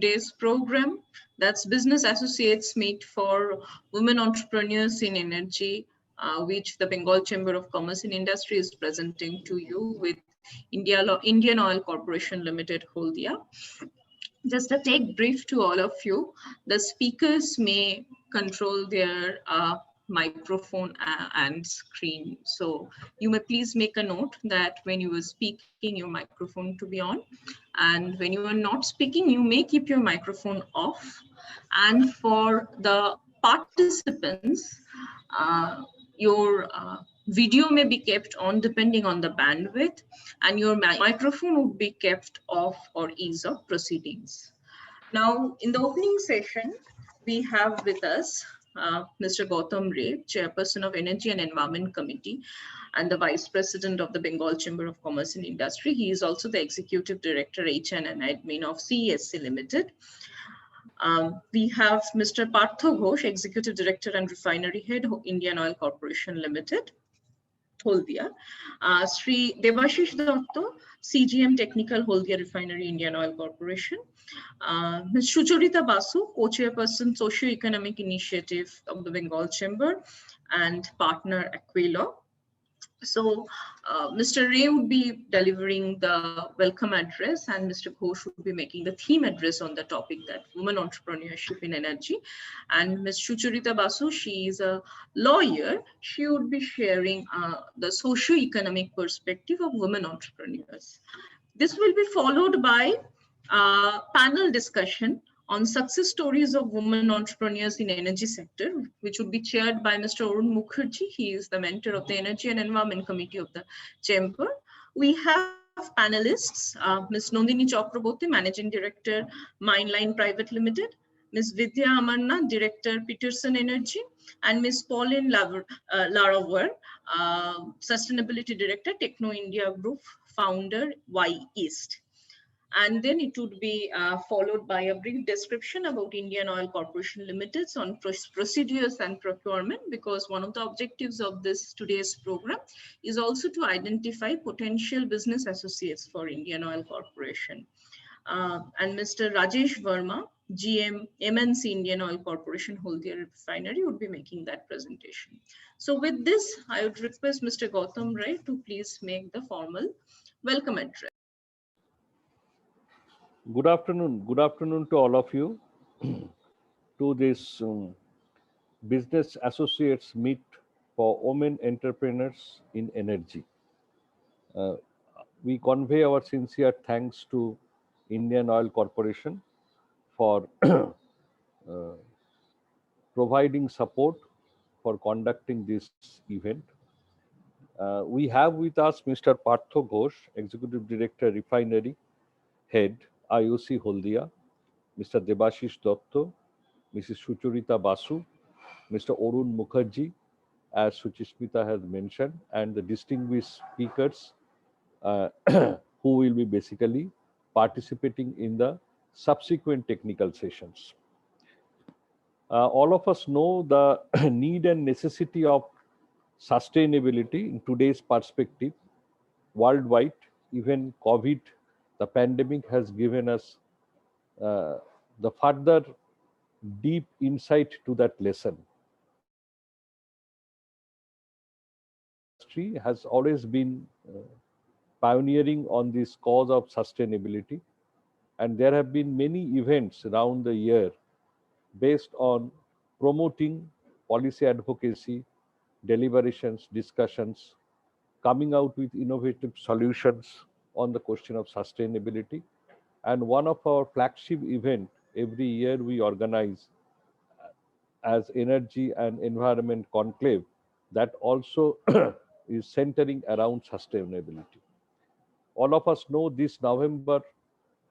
today's program. That's Business Associates Meet for Women Entrepreneurs in Energy, which the Bengal Chamber of Commerce and Industry is presenting to you with Indian Oil Corporation Ltd, Haldia. Just a take brief to all of you. The speakers may control their microphone and screen. So you may please make a note that when you are speaking, your microphone to be on. And when you are not speaking, you may keep your microphone off. And for the participants, your video may be kept on depending on the bandwidth, and your microphone would be kept off for ease of proceedings. Now, in the opening session, we have with us Mr. Gautam Ray, Chairperson of Energy and Environment Committee and the Vice President of the Bengal Chamber of Commerce and Industry. He is also the Executive Director, HN and Admin of CESC Limited. We have Mr. Partho Ghosh, Executive Director and Refinery Head, Indian Oil Corporation Limited, Haldia. Sri Devashish Datta, CGM Technical, Haldia Refinery, Indian Oil Corporation. Ms. Sucharita Basu, Co-Chairperson, Socio-Economic Initiative of the Bengal Chamber and Partner Aquila. So Mr. Ray would be delivering the welcome address, and Mr. Ghosh would be making the theme address on the topic that women entrepreneurship in energy. And Ms. Sucharita Basu, she is a lawyer. She would be sharing the socio-economic perspective of women entrepreneurs. This will be followed by a panel discussion on success stories of women entrepreneurs in energy sector, which would be chaired by Mr. Arun Mukherjee. He is the mentor of the Energy and Environment Committee of the Chamber. We have panelists, Ms. Nandini Chakraborty, Managing Director, Mineline Private Limited, Ms. Vidya Amarnath, Director, Peterson Energy, and Ms. Pauline Larawer, Sustainability Director, Techno India Group, Founder, Y East. And then it would be followed by a brief description about Indian Oil Corporation Limited on procedures and procurement, because one of the objectives of this today's program is also to identify potential business associates for Indian Oil Corporation. And Mr. Rajesh Verma, GM, MNC Indian Oil Corporation Haldia Refinery, would be making that presentation. So with this, I would request Mr. Gautam Ray to please make the formal welcome address. Good afternoon to all of you to this Business Associates Meet for Women Entrepreneurs in Energy. We convey our sincere thanks to Indian Oil Corporation for providing support for conducting this event. We have with us Mr. Partho Ghosh, Executive Director, Refinery Head, IOC Haldia, Mr. Devashish Datta, Mrs. Sucharita Basu, Mr. Arun Mukherjee, as Suchishmita has mentioned, and the distinguished speakers who will be basically participating in the subsequent technical sessions. All of us know the need and necessity of sustainability in today's perspective worldwide. Even COVID, the pandemic, has given us the further deep insight to that lesson. Industry has always been pioneering on this cause of sustainability, and there have been many events around the year based on promoting policy advocacy, deliberations, discussions, coming out with innovative solutions on the question of sustainability. And one of our flagship event every year we organize as Energy and Environment Conclave, that also is centering around sustainability. All of us know this November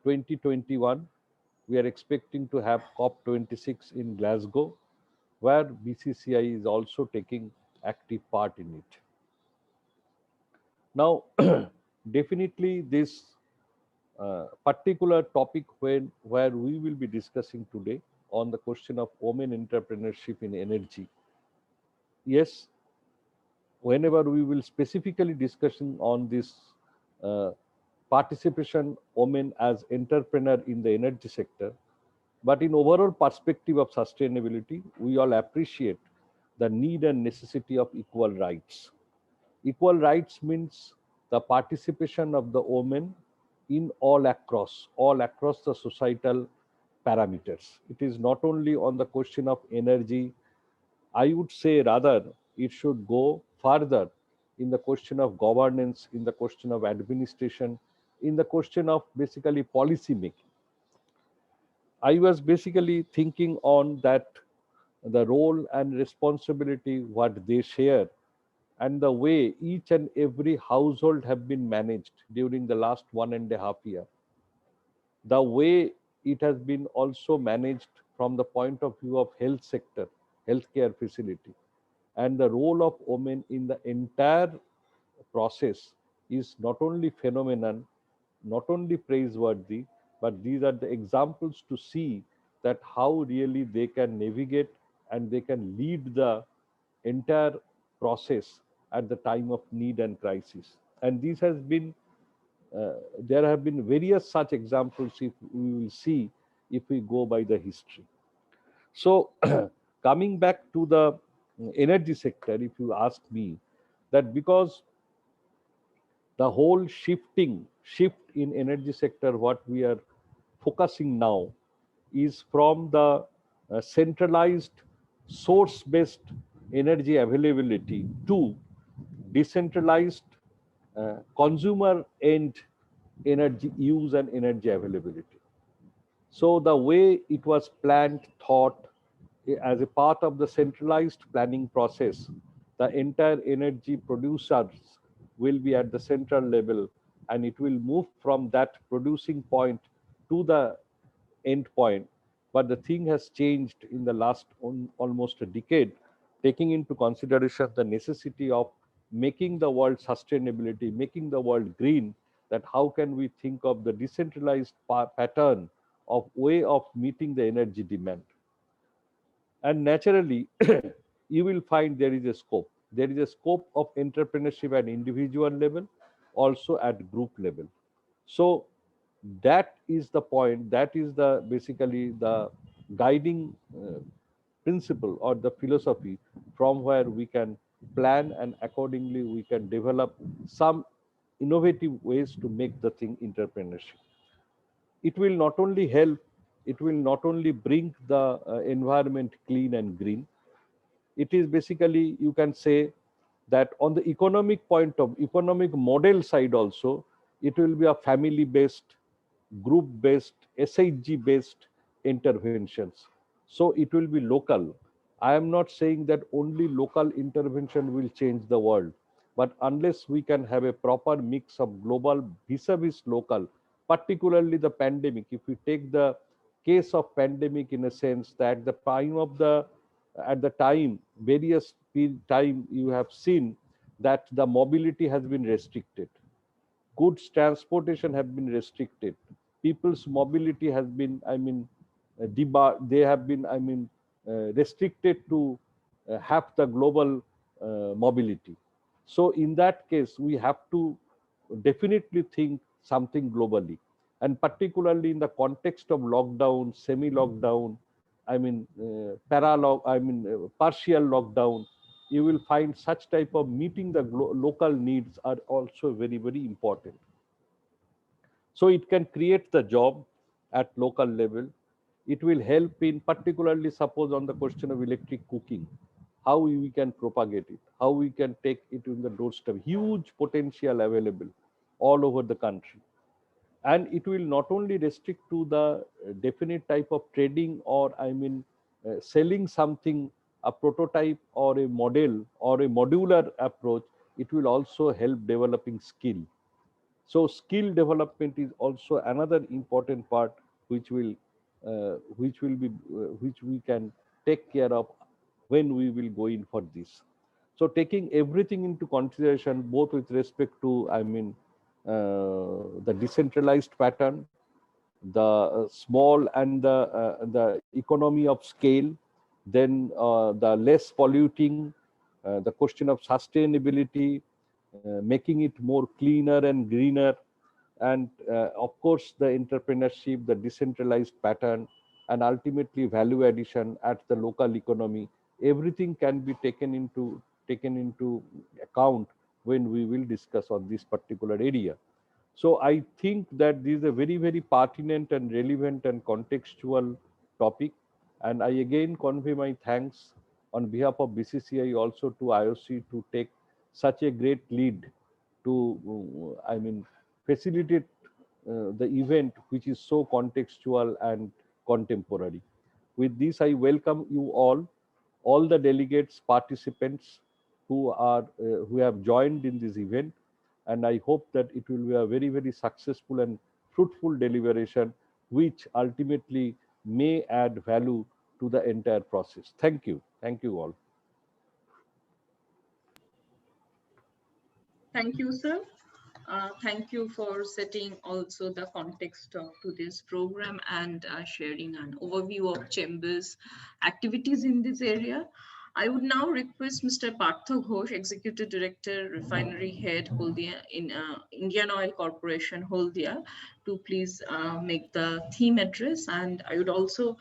2021, we are expecting to have COP26 in Glasgow, where BCCI is also taking active part in it. Now, definitely this particular topic where we will be discussing today on the question of women entrepreneurship in energy. Yes, whenever we will specifically discussing on this participation women as entrepreneur in the energy sector, But in overall perspective of sustainability, we all appreciate the need and necessity of equal rights. Equal rights means the participation of the women in all across the societal parameters. It is not only on the question of energy. I would say rather it should go further in the question of governance, in the question of administration, in the question of basically policy making. I was basically thinking on that the role and responsibility what they share and the way each and every household have been managed during the last 1.5 years, the way it has been also managed from the point of view of health sector, healthcare facility, and the role of women in the entire process is not only phenomenon, not only praiseworthy, but these are the examples to see that how really they can navigate and they can lead the entire process at the time of need and crisis. And this has been, there have been various such examples if we will see if we go by the history. So coming back to the energy sector, if you ask me, that because the whole shift in energy sector what we are focusing now is from the centralized source based energy availability to decentralized consumer end energy use and energy availability. So the way it was planned, thought as a part of the centralized planning process, the entire energy producers will be at the central level and it will move from that producing point to the end point. But the thing has changed in the last almost a decade, taking into consideration the necessity of making the world sustainability, making the world green, that how can we think of the decentralized pattern of way of meeting the energy demand. And naturally, you will find there is a scope. There is a scope of entrepreneurship at individual level, also at group level. So that is the point, that is the basically the guiding principle or the philosophy from where we can plan and accordingly we can develop some innovative ways to make the thing entrepreneurship. It will not only help, it will not only bring the environment clean and green, it is basically, you can say that on the economic point of economic model side also, it will be a family based, group based, SHG based interventions. So it will be local. I am not saying that only local intervention will change the world, but unless we can have a proper mix of global vis-a-vis local, particularly the pandemic, if we take the case of pandemic in a sense that the time of the at the time various time you have seen that the mobility has been restricted, goods transportation have been restricted, people's mobility has been, I mean, they have been, I mean, restricted to have the global mobility. So in that case we have to definitely think something globally, and particularly in the context of lockdown, semi lockdown, I mean, partial lockdown, you will find such type of meeting the local needs are also very, very important. So it can create the job at local level. It will help in particularly suppose on the question of electric cooking, how we can propagate it, how we can take it in the doorstep, huge potential available all over the country. And it will not only restrict to the definite type of trading or, I mean, selling something, a prototype or a model or a modular approach, it will also help developing skill. So skill development is also another important part which we can take care of when we will go in for this. So taking everything into consideration, both with respect to, I mean, the decentralized pattern, the small and the economy of scale, then the less polluting, the question of sustainability, making it more cleaner and greener, and of course the entrepreneurship, the decentralized pattern, and ultimately value addition at the local economy, everything can be taken into account when we will discuss on this particular area. So I think that this is a very, very pertinent and relevant and contextual topic. And I again convey my thanks on behalf of BCCI also to IOC to take such a great lead to, facilitate the event, which is so contextual and contemporary. With this, I welcome you all the delegates, participants who have joined in this event, and I hope that it will be a very, very successful and fruitful deliberation, which ultimately may add value to the entire process. Thank you all. Thank you, sir. Thank you for setting also the context to this program and sharing an overview of Chamber's activities in this area. I would now request Mr. Partho Ghosh, Executive Director, Refinery Head, Haldia, in Indian Oil Corporation, Haldia, to please make the theme address. And I would also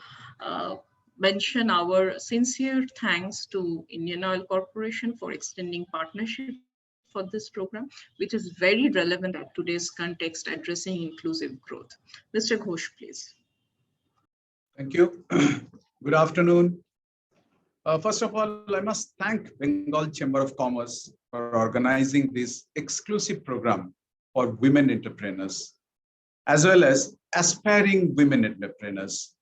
mention our sincere thanks to Indian Oil Corporation for extending partnership for this program, which is very relevant at today's context addressing inclusive growth. Mr. Ghosh, please. Thank you. Good afternoon. First of all, I must thank Bengal Chamber of Commerce for organizing this exclusive program for women entrepreneurs, as well as aspiring women entrepreneurs,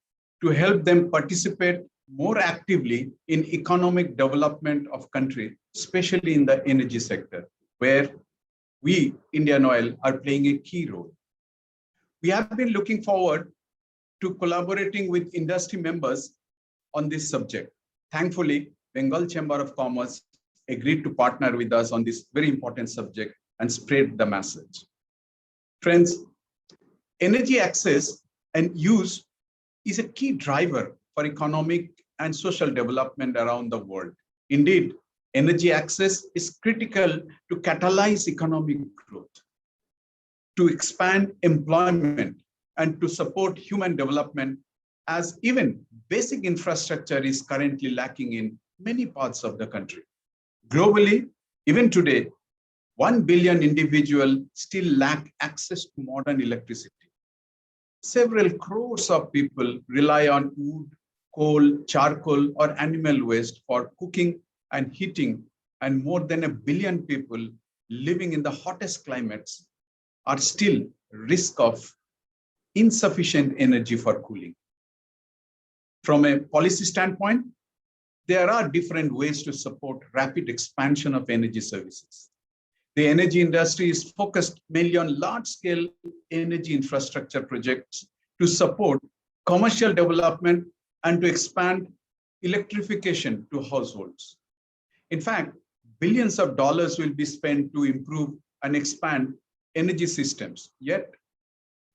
to help them participate more actively in economic development of country, especially in the energy sector, where we, Indian Oil, are playing a key role. We have been looking forward to collaborating with industry members on this subject. Thankfully, Bengal Chamber of Commerce agreed to partner with us on this very important subject and spread the message. Friends, energy access and use is a key driver for economic and social development around the world. Indeed, energy access is critical to catalyze economic growth, to expand employment, and to support human development, as even basic infrastructure is currently lacking in many parts of the country. Globally, even today, 1 billion individuals still lack access to modern electricity. Several crores of people rely on wood, coal, charcoal, or animal waste for cooking and heating, and more than 1 billion people living in the hottest climates are still risk of insufficient energy for cooling. From a policy standpoint, there are different ways to support rapid expansion of energy services. The energy industry is focused mainly on large-scale energy infrastructure projects to support commercial development and to expand electrification to households. In fact, billions of dollars will be spent to improve and expand energy systems. Yet,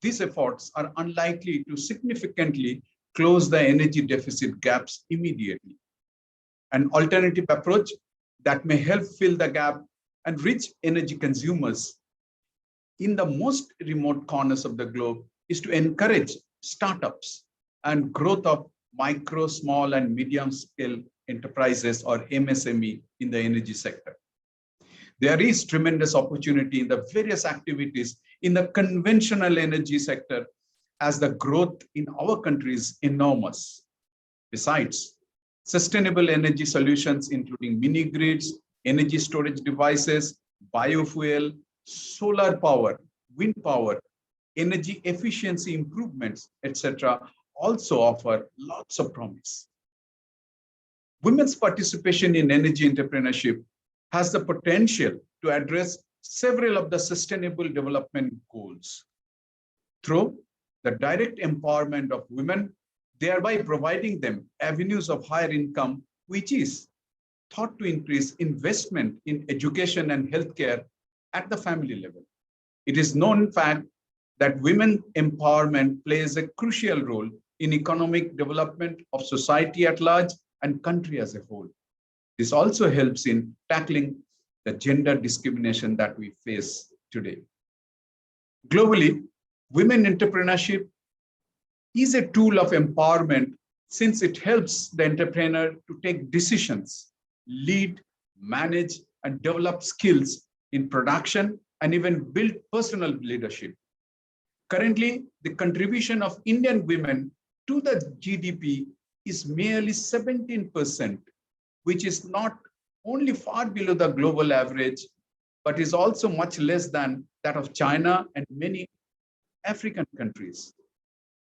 these efforts are unlikely to significantly close the energy deficit gaps immediately. An alternative approach that may help fill the gap and reach energy consumers in the most remote corners of the globe is to encourage startups and growth of micro, small, and medium scale enterprises, or MSME, in the energy sector. There is tremendous opportunity in the various activities in the conventional energy sector, as the growth in our country is enormous. Besides, sustainable energy solutions, including mini grids, energy storage devices, biofuel, solar power, wind power, energy efficiency improvements, etc., also offer lots of promise. Women's participation in energy entrepreneurship has the potential to address several of the sustainable development goals through the direct empowerment of women, thereby providing them avenues of higher income, which is thought to increase investment in education and healthcare at the family level. It is known fact that women empowerment plays a crucial role in economic development of society at large and country as a whole. This also helps in tackling the gender discrimination that we face today. Globally, women entrepreneurship is a tool of empowerment since it helps the entrepreneur to take decisions, lead, manage, and develop skills in production and even build personal leadership. Currently, the contribution of Indian women to the GDP is merely 17%, which is not only far below the global average, but is also much less than that of China and many African countries.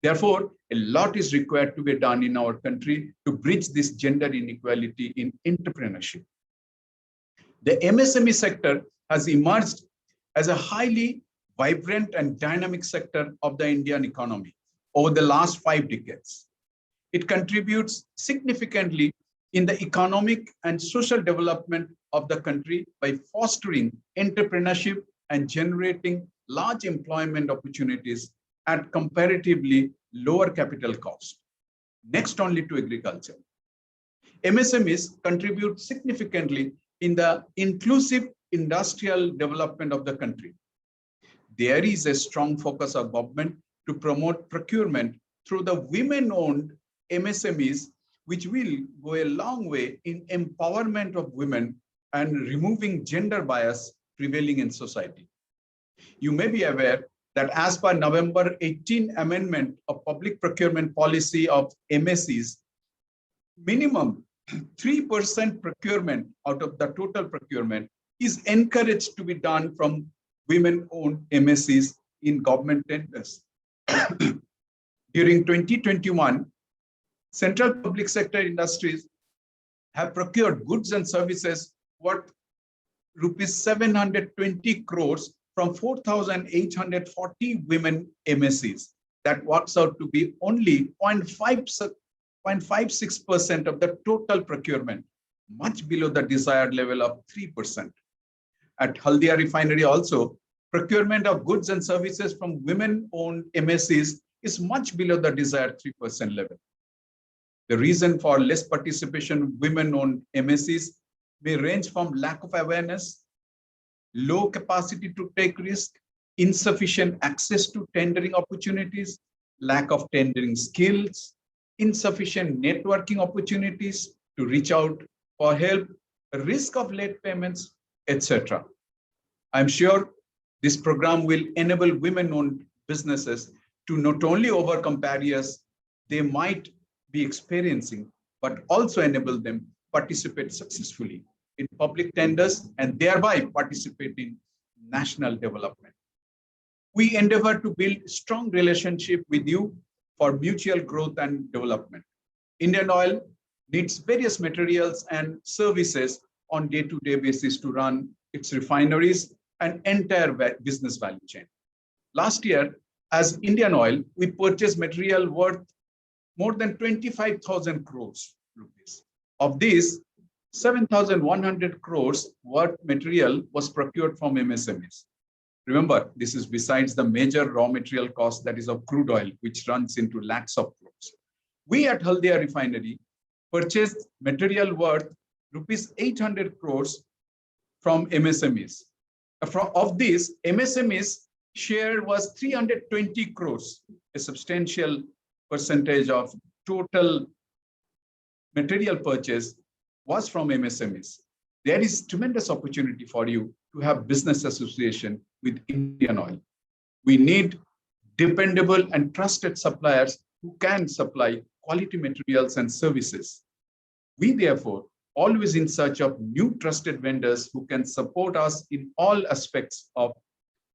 Therefore, a lot is required to be done in our country to bridge this gender inequality in entrepreneurship. The MSME sector has emerged as a highly vibrant and dynamic sector of the Indian economy over the last 5 decades. It contributes significantly in the economic and social development of the country by fostering entrepreneurship and generating large employment opportunities at comparatively lower capital cost, next only to agriculture. MSMEs contribute significantly in the inclusive industrial development of the country. There is a strong focus of government to promote procurement through the women-owned MSMEs, which will go a long way in empowerment of women and removing gender bias prevailing in society. You may be aware that as per November 18 amendment of public procurement policy of MSEs, minimum 3% procurement out of the total procurement is encouraged to be done from women-owned MSEs in government tenders. During 2021, central public sector industries have procured goods and services worth rupees 720 crores from 4,840 women MSEs. That works out to be only 0.56% of the total procurement, much below the desired level of 3%. At Haldia Refinery also, procurement of goods and services from women-owned MSEs is much below the desired 3% level. The reason for less participation of women-owned MSEs may range from lack of awareness, low capacity to take risk, insufficient access to tendering opportunities, lack of tendering skills, insufficient networking opportunities to reach out for help, risk of late payments, etc. I'm sure this program will enable women-owned businesses to not only overcome barriers they might be experiencing, but also enable them participate successfully in public tenders and thereby participate in national development. We endeavor to build strong relationship with you for mutual growth and development. Indian Oil needs various materials and services on day-to-day basis to run its refineries and entire business value chain. Last year, as Indian Oil, we purchased material worth more than 25,000 crores rupees. Of these, 7,100 crores worth material was procured from MSMEs. Remember, this is besides the major raw material cost that is of crude oil, which runs into lakhs of crores. We at Haldia Refinery purchased material worth rupees 800 crores from MSMEs. Of these, MSMEs share was 320 crores, a substantial percentage of total material purchase was from MSMEs. There is tremendous opportunity for you to have business association with Indian Oil. We need dependable and trusted suppliers who can supply quality materials and services. We therefore always in search of new trusted vendors who can support us in all aspects of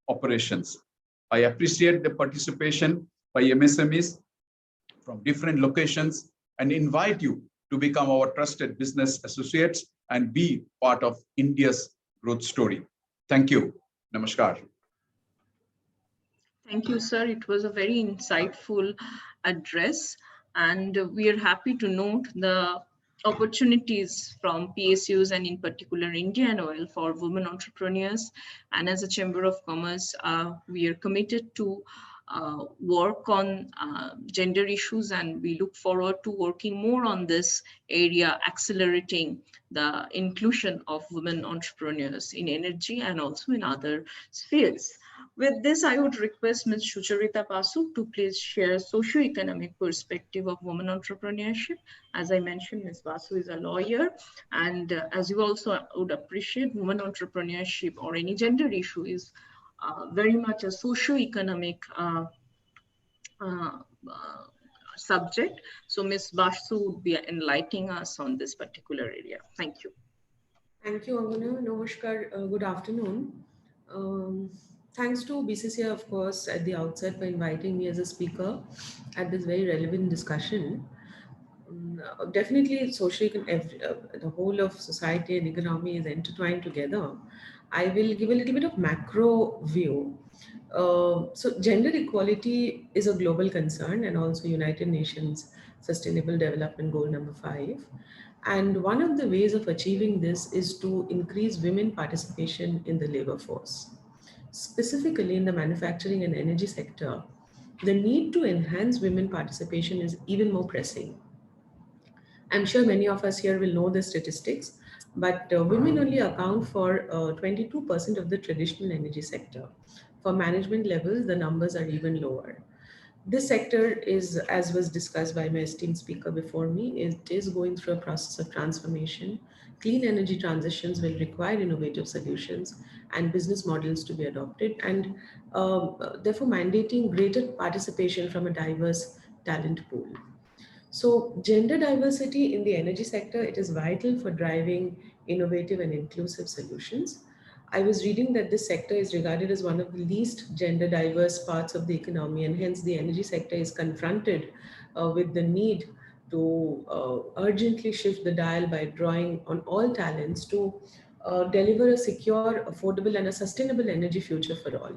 operations. I appreciate the participation by MSMEs from different locations and invite you to become our trusted business associates and be part of India's growth story. Thank you. Namaskar. Thank you, sir. It was a very insightful address, and we are happy to note the opportunities from PSUs and in particular Indian Oil for women entrepreneurs. And as a Chamber of Commerce, we are committed to work on gender issues, and we look forward to working more on this area, accelerating the inclusion of women entrepreneurs in energy and also in other spheres. With this, I would request Ms. Sucharita Basu to please share socio-economic perspective of women entrepreneurship. As I mentioned, Ms. Basu is a lawyer, and as you also would appreciate, women entrepreneurship or any gender issue is very much a socio-economic uh, subject. So Ms. Basu would be enlightening us on this particular area. Thank you. Thank you, Angana. Namaskar. Good afternoon. Um, Thanks to BCCI, of course, at the outset for inviting me as a speaker at this very relevant discussion. Definitely, the whole of society and economy is intertwined together. I will give a little bit of macro view. So, gender equality is a global concern and also United Nations Sustainable Development Goal number 5. And one of the ways of achieving this is to increase women participation in the labor force. Specifically in the manufacturing and energy sector, the need to enhance women participation is even more pressing. I'm sure many of us here will know the statistics, but women only account for 22% of the traditional energy sector. For management levels, the numbers are even lower. This sector is, as was discussed by my esteemed speaker before me, it is going through a process of transformation. Clean energy transitions will require innovative solutions and business models to be adopted, and therefore mandating greater participation from a diverse talent pool. So, gender diversity in the energy sector, it is vital for driving innovative and inclusive solutions. I was reading that this sector is regarded as one of the least gender diverse parts of the economy, and hence the energy sector is confronted with the need to urgently shift the dial by drawing on all talents to deliver a secure, affordable, and a sustainable energy future for all.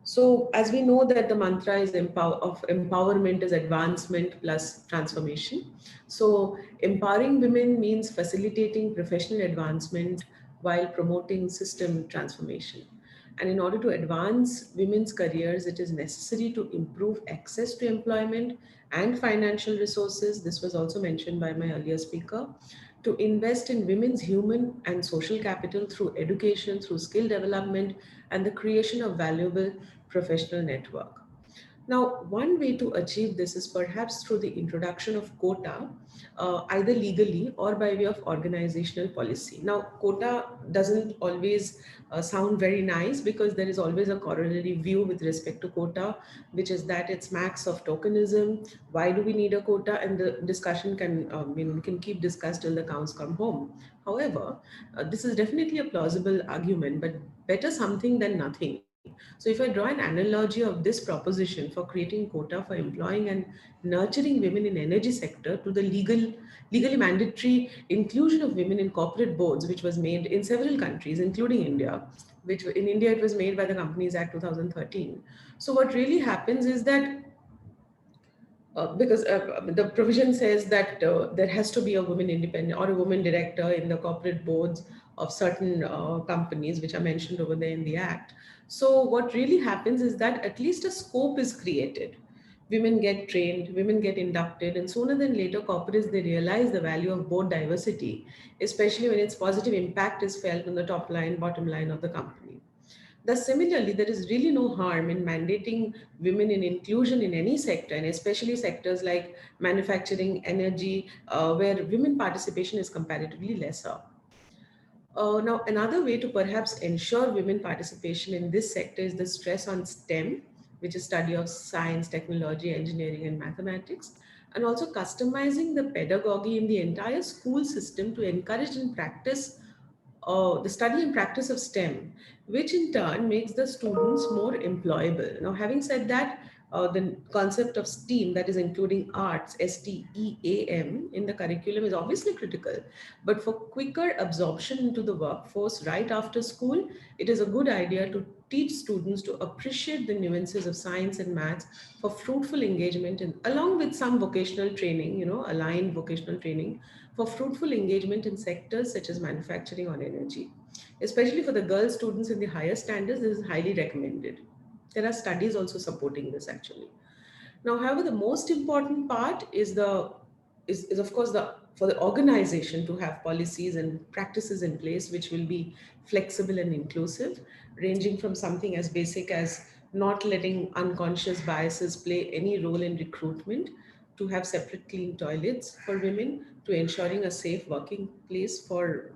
So, as we know that the mantra is of empowerment is advancement plus transformation. So, empowering women means facilitating professional advancement while promoting system transformation. And in order to advance women's careers, it is necessary to improve access to employment and financial resources. This was also mentioned by my earlier speaker. To invest in women's human and social capital through education, through skill development, and the creation of valuable professional network. Now, one way to achieve this is perhaps through the introduction of quota, either legally or by way of organizational policy. Now, quota doesn't always sound very nice because there is always a corollary view with respect to quota, which is that it smacks of tokenism. Why do we need a quota? And the discussion can keep discussed till the cows come home. However, this is definitely a plausible argument, but better something than nothing. So if I draw an analogy of this proposition for creating quota for employing and nurturing women in energy sector to the legally mandatory inclusion of women in corporate boards, which was made in several countries, including India, which in India it was made by the Companies Act 2013. So what really happens is that because the provision says that there has to be a woman independent or a woman director in the corporate boards of certain companies, which are mentioned over there in the act. So what really happens is that at least a scope is created. Women get trained, women get inducted, and sooner than later, corporates they realize the value of board diversity, especially when its positive impact is felt on the top line, bottom line of the company. Thus, similarly, there is really no harm in mandating women in inclusion in any sector, and especially sectors like manufacturing, energy, where women participation is comparatively lesser. Now, another way to perhaps ensure women participation in this sector is the stress on STEM, which is study of science, technology, engineering, and mathematics, and also customizing the pedagogy in the entire school system to encourage and practice the study and practice of STEM, which in turn makes the students more employable. Now, having said that, the concept of STEAM, that is including arts, STEAM, in the curriculum is obviously critical. But for quicker absorption into the workforce right after school, it is a good idea to teach students to appreciate the nuances of science and maths for fruitful engagement, and along with some vocational training, aligned vocational training for fruitful engagement in sectors such as manufacturing or energy. Especially for the girl students in the higher standards, this is highly recommended. There are studies also supporting this actually. Now, however, the most important part is the is of course for the organization to have policies and practices in place which will be flexible and inclusive, ranging from something as basic as not letting unconscious biases play any role in recruitment, to have separate clean toilets for women, to ensuring a safe working place for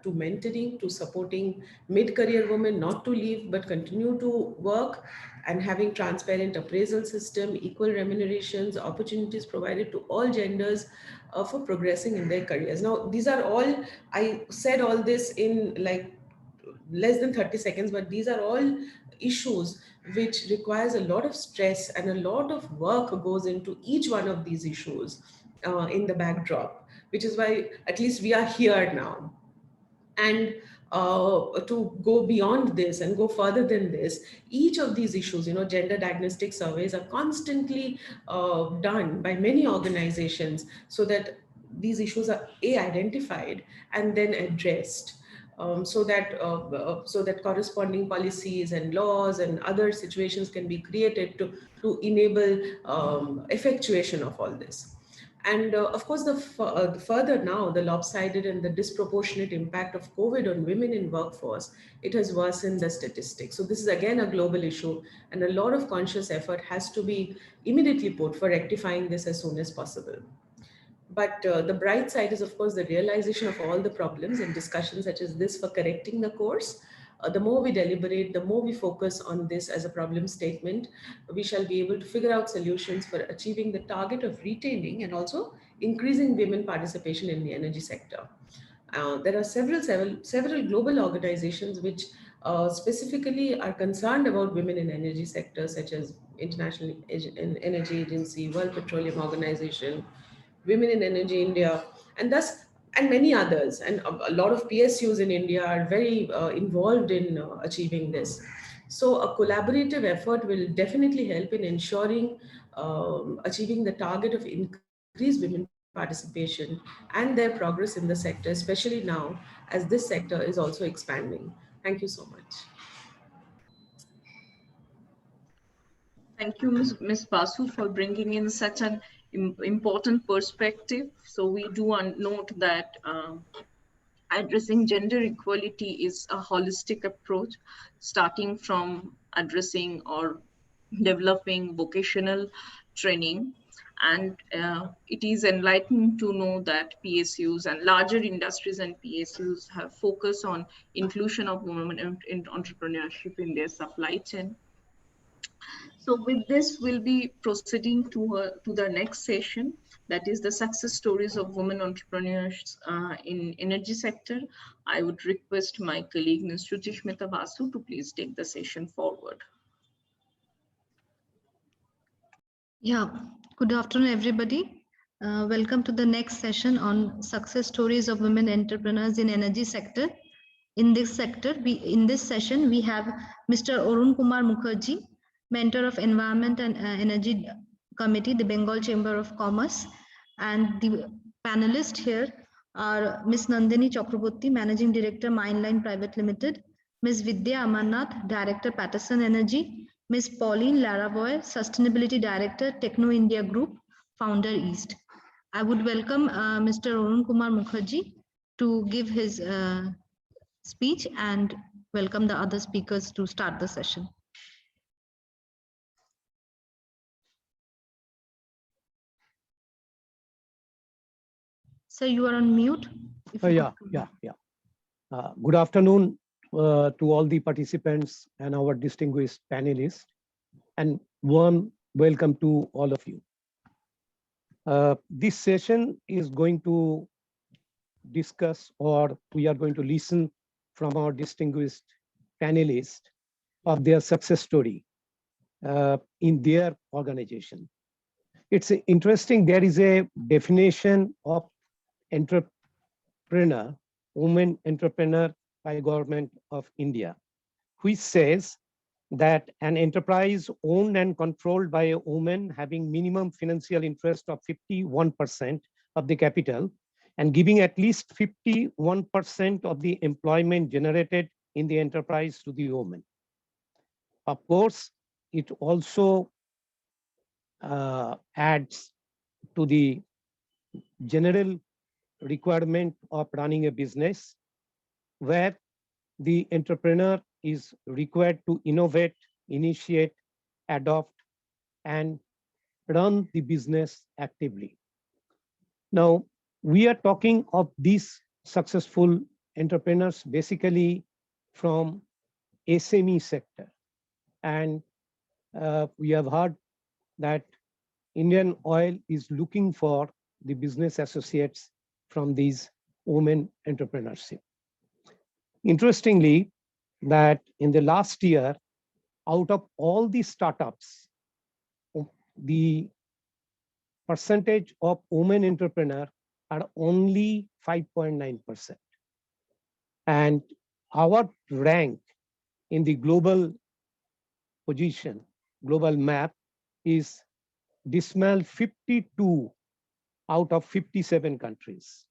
to mentoring, to supporting mid-career women not to leave but continue to work, and having transparent appraisal system, equal remunerations, opportunities provided to all genders for progressing in their careers. Now, these are all, I said all this in like less than 30 seconds, but these are all issues which requires a lot of stress and a lot of work goes into each one of these issues in the backdrop, which is why at least we are here now. And to go beyond this and go further than this, each of these issues, gender diagnostic surveys are constantly done by many organizations so that these issues are identified and then addressed, so that corresponding policies and laws and other situations can be created to enable effectuation of all this. And of course, the further now, the lopsided and the disproportionate impact of COVID on women in workforce, it has worsened the statistics. So this is again a global issue, and a lot of conscious effort has to be immediately put for rectifying this as soon as possible. But the bright side is, of course, the realization of all the problems and discussions such as this for correcting the course. The more we deliberate, the more we focus on this as a problem statement, we shall be able to figure out solutions for achieving the target of retaining and also increasing women participation in the energy sector. There are several global organizations which specifically are concerned about women in energy sectors, such as International Energy Agency, World Petroleum Organization, Women in Energy India, and thus and many others. And a lot of PSUs in India are very involved in achieving this. So a collaborative effort will definitely help in ensuring achieving the target of increased women participation and their progress in the sector, especially now as this sector is also expanding. Thank you so much. Thank you, Ms. Basu, for bringing in such an important perspective. So we do note that addressing gender equality is a holistic approach, starting from addressing or developing vocational training. And it is enlightening to know that PSUs and larger industries and PSUs have focused on inclusion of women in entrepreneurship in their supply chain. So with this, we'll be proceeding to the next session, that is the success stories of women entrepreneurs in energy sector. I would request my colleague, Ms. Shruti Basu, to please take the session forward. Yeah, good afternoon, everybody. Welcome to the next session on success stories of women entrepreneurs in energy sector. In this session, we have Mr. Arun Kumar Mukherjee, Mentor of Environment and Energy Committee, the Bengal Chamber of Commerce. And the panelists here are Ms. Nandini Chakraborty, Managing Director, Mineline Private Limited, Ms. Vidya Amarnath, Director, Patterson Energy, Ms. Pauline Laraboy, Sustainability Director, Techno India Group, Founder East. I would welcome Mr. Arun Kumar Mukherjee to give his speech and welcome the other speakers to start the session. Sir, you are on mute. Yeah. Good afternoon to all the participants and our distinguished panelists, and warm welcome to all of you. This session is going to discuss, or we are going to listen from our distinguished panelists of their success story in their organization. It's interesting, there is a definition of entrepreneur, women entrepreneur by Government of India, which says that an enterprise owned and controlled by a woman having minimum financial interest of 51% of the capital and giving at least 51% of the employment generated in the enterprise to the woman. Of course, it also adds to the general requirement of running a business, where the entrepreneur is required to innovate, initiate, adopt, and run the business actively. Now, we are talking of these successful entrepreneurs basically from SME sector. And we have heard that Indian Oil is looking for the business associates from these women entrepreneurship. Interestingly, that in the last year, out of all the startups, the percentage of women entrepreneurs are only 5.9%. And our rank in the global position, global map, is dismal 52 out of 57 countries.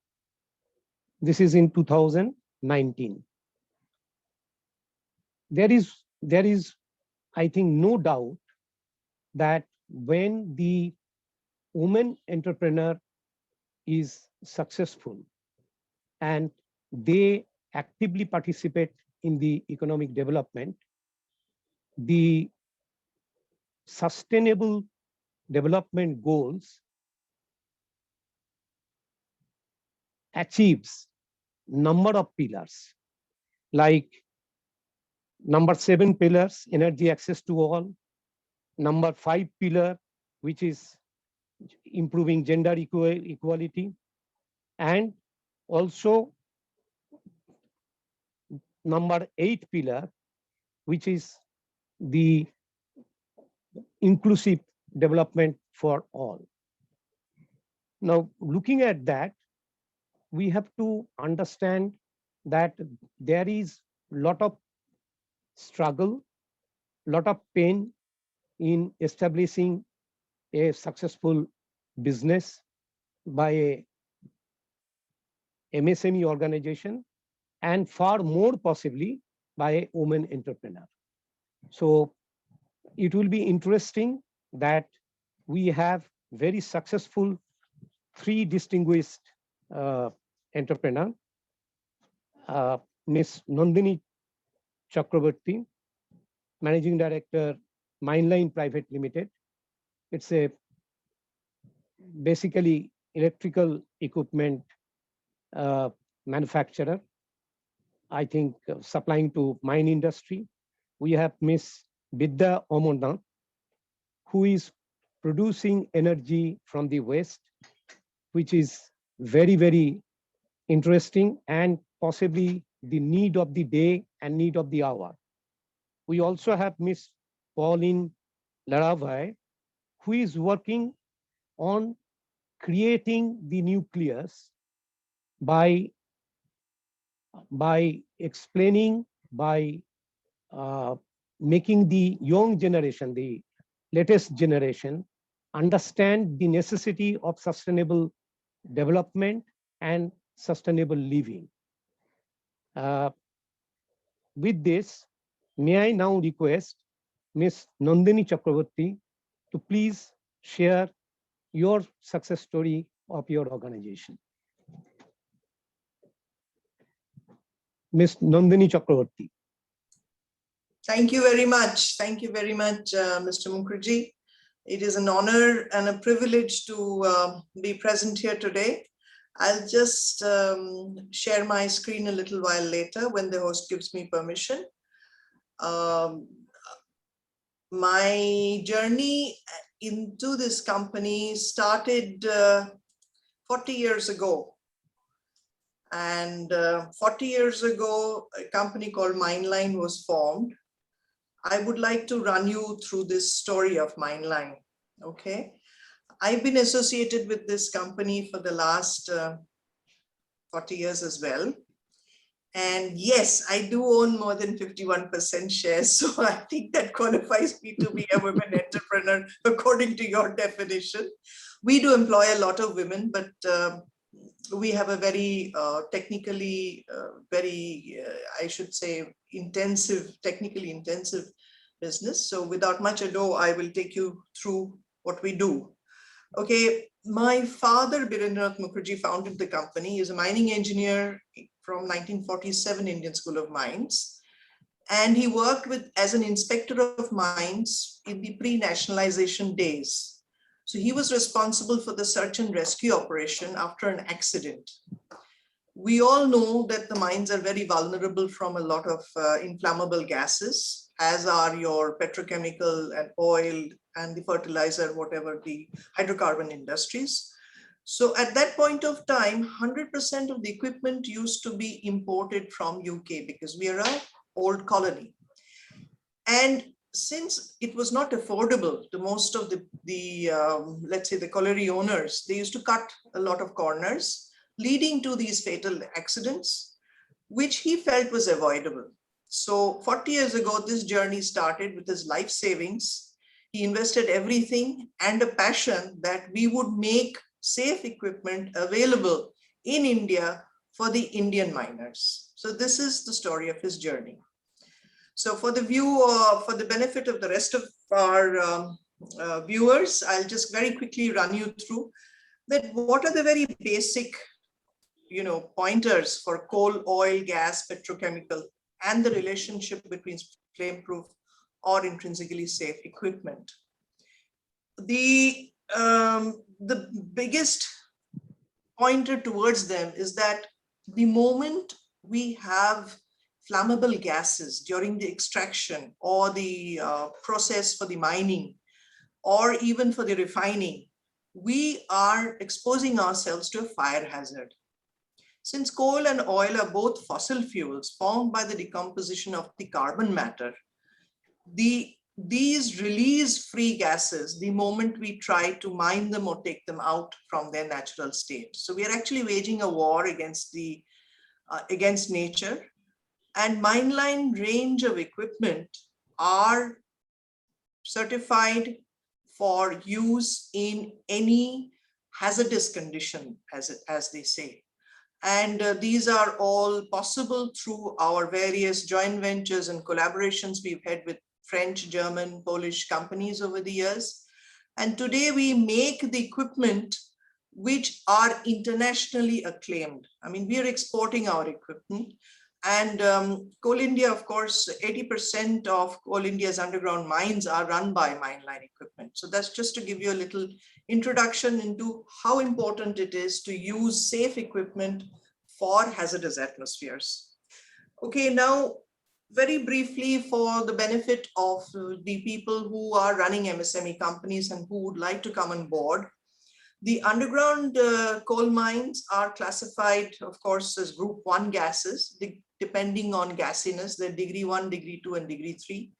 This is in 2019. There is, I think, no doubt that when the woman entrepreneur is successful and they actively participate in the economic development, the sustainable development goals achieves number of pillars, like number 7 pillars, energy access to all, number 5 pillar, which is improving gender equality, and also number 8 pillar, which is the inclusive development for all. Now, looking at that, we have to understand that there is a lot of struggle, lot of pain in establishing a successful business by a MSME organization, and far more possibly by a woman entrepreneur. So it will be interesting that we have very successful 3 distinguished entrepreneurs, Ms. Nandini Chakraborty, Managing Director, Mineline Private Limited. It's a basically electrical equipment manufacturer, I think supplying to mine industry. We have Ms. Vidya Omona, who is producing energy from the waste, which is very, very interesting and possibly the need of the day and need of the hour. We also have Ms. Pauline Laravai, who is working on creating the nucleus by explaining, by making the young generation, the latest generation, understand the necessity of sustainable development and sustainable living. With this, may I now request Ms. Nandini Chakraborty to please share your success story of your organization. Ms. Nandini Chakraborty. Thank you very much. Thank you very much, Mr. Mukherjee. It is an honor and a privilege to be present here today. I'll just share my screen a little while later when the host gives me permission. My journey into this company started 40 years ago. And 40 years ago, a company called Mineline was formed. I would like to run you through this story of Mineline, okay? I've been associated with this company for the last 40 years as well. And yes, I do own more than 51% shares. So I think that qualifies me to be a women entrepreneur according to your definition. We do employ a lot of women, but we have a very technically, I should say, technically intensive business. So without much ado, I will take you through what we do. Okay, my father, Birendranath Mukherjee, founded the company. He is a mining engineer from 1947 Indian School of Mines. And he worked as an inspector of mines in the pre-nationalization days. So he was responsible for the search and rescue operation after an accident. We all know that the mines are very vulnerable from a lot of inflammable gases, as are your petrochemical and oil and the fertilizer, whatever the hydrocarbon industries. So at that point of time, 100% of the equipment used to be imported from UK because we are an old colony. And since it was not affordable to most of let's say the colliery owners, they used to cut a lot of corners, leading to these fatal accidents, which he felt was avoidable. So 40 years ago, this journey started with his life savings. He invested everything and a passion that we would make safe equipment available in India for the Indian miners. So this is the story of his journey. So for the for the benefit of the rest of our viewers, I'll just very quickly run you through that what are the very basic pointers for coal, oil, gas, petrochemical, and the relationship between flame-proof or intrinsically safe equipment. The biggest pointer towards them is that the moment we have flammable gases during the extraction or the process for the mining or even for the refining, we are exposing ourselves to a fire hazard. Since coal and oil are both fossil fuels formed by the decomposition of the carbon matter, these release free gases the moment we try to mine them or take them out from their natural state. So we are actually waging a war against against nature. And mineline range of equipment are certified for use in any hazardous condition, as they say. And these are all possible through our various joint ventures and collaborations we've had with French, German, Polish companies over the years. And today we make the equipment which are internationally acclaimed. I mean, we are exporting our equipment. And Coal India, of course, 80% of Coal India's underground mines are run by mineline equipment. So that's just to give you a little introduction into how important it is to use safe equipment for hazardous atmospheres. Okay, now very briefly for the benefit of the people who are running MSME companies and who would like to come on board. The underground coal mines are classified, of course, as group 1 gases, depending on gassiness, they're degree 1, degree 2, and degree 3.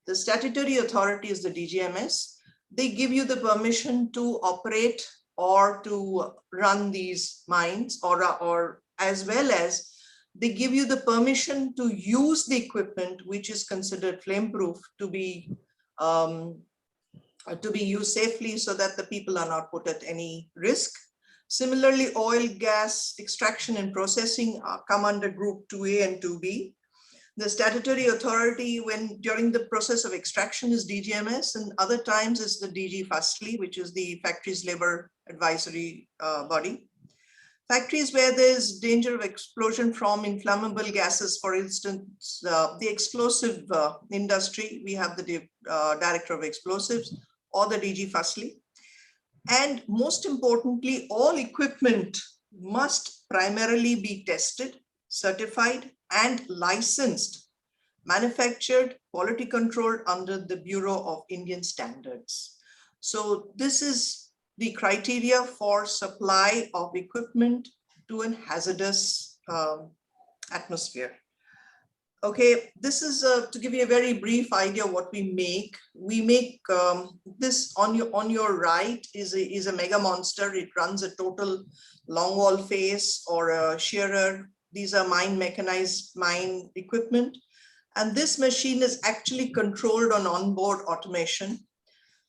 The statutory authority is the DGMS. They give you the permission to operate or to run these mines, or as well as they give you the permission to use the equipment which is considered flame-proof to be used safely so that the people are not put at any risk. Similarly, oil, gas, extraction and processing come under group 2A and 2B. The statutory authority during the process of extraction is DGMS, and other times is the DG Firstly, which is the Factories Labor Advisory Body. Factories where there's danger of explosion from inflammable gases, for instance, the explosive industry, we have the Director of Explosives or the DG Firstly. And most importantly, all equipment must primarily be tested, certified, and licensed, manufactured, quality controlled under the Bureau of Indian Standards. So this is the criteria for supply of equipment to an hazardous atmosphere. Okay, this is to give you a very brief idea of what we make. We make this on your right is a mega monster. It runs a total longwall face or a shearer. These are mechanized mine equipment. And this machine is actually controlled on onboard automation.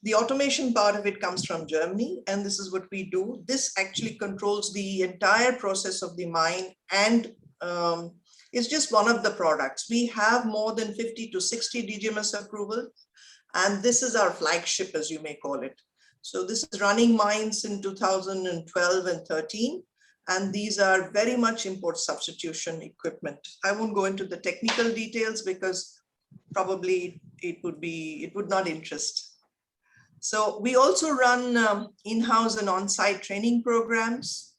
The automation part of it comes from Germany, and this is what we do. This actually controls the entire process of the mine, and it's just one of the products. We have more than 50 to 60 DGMS approvals, and this is our flagship, as you may call it. So this is running mines in 2012 and 13. And these are very much import substitution equipment. I won't go into the technical details because probably it would not interest. So we also run in-house and on-site training programs.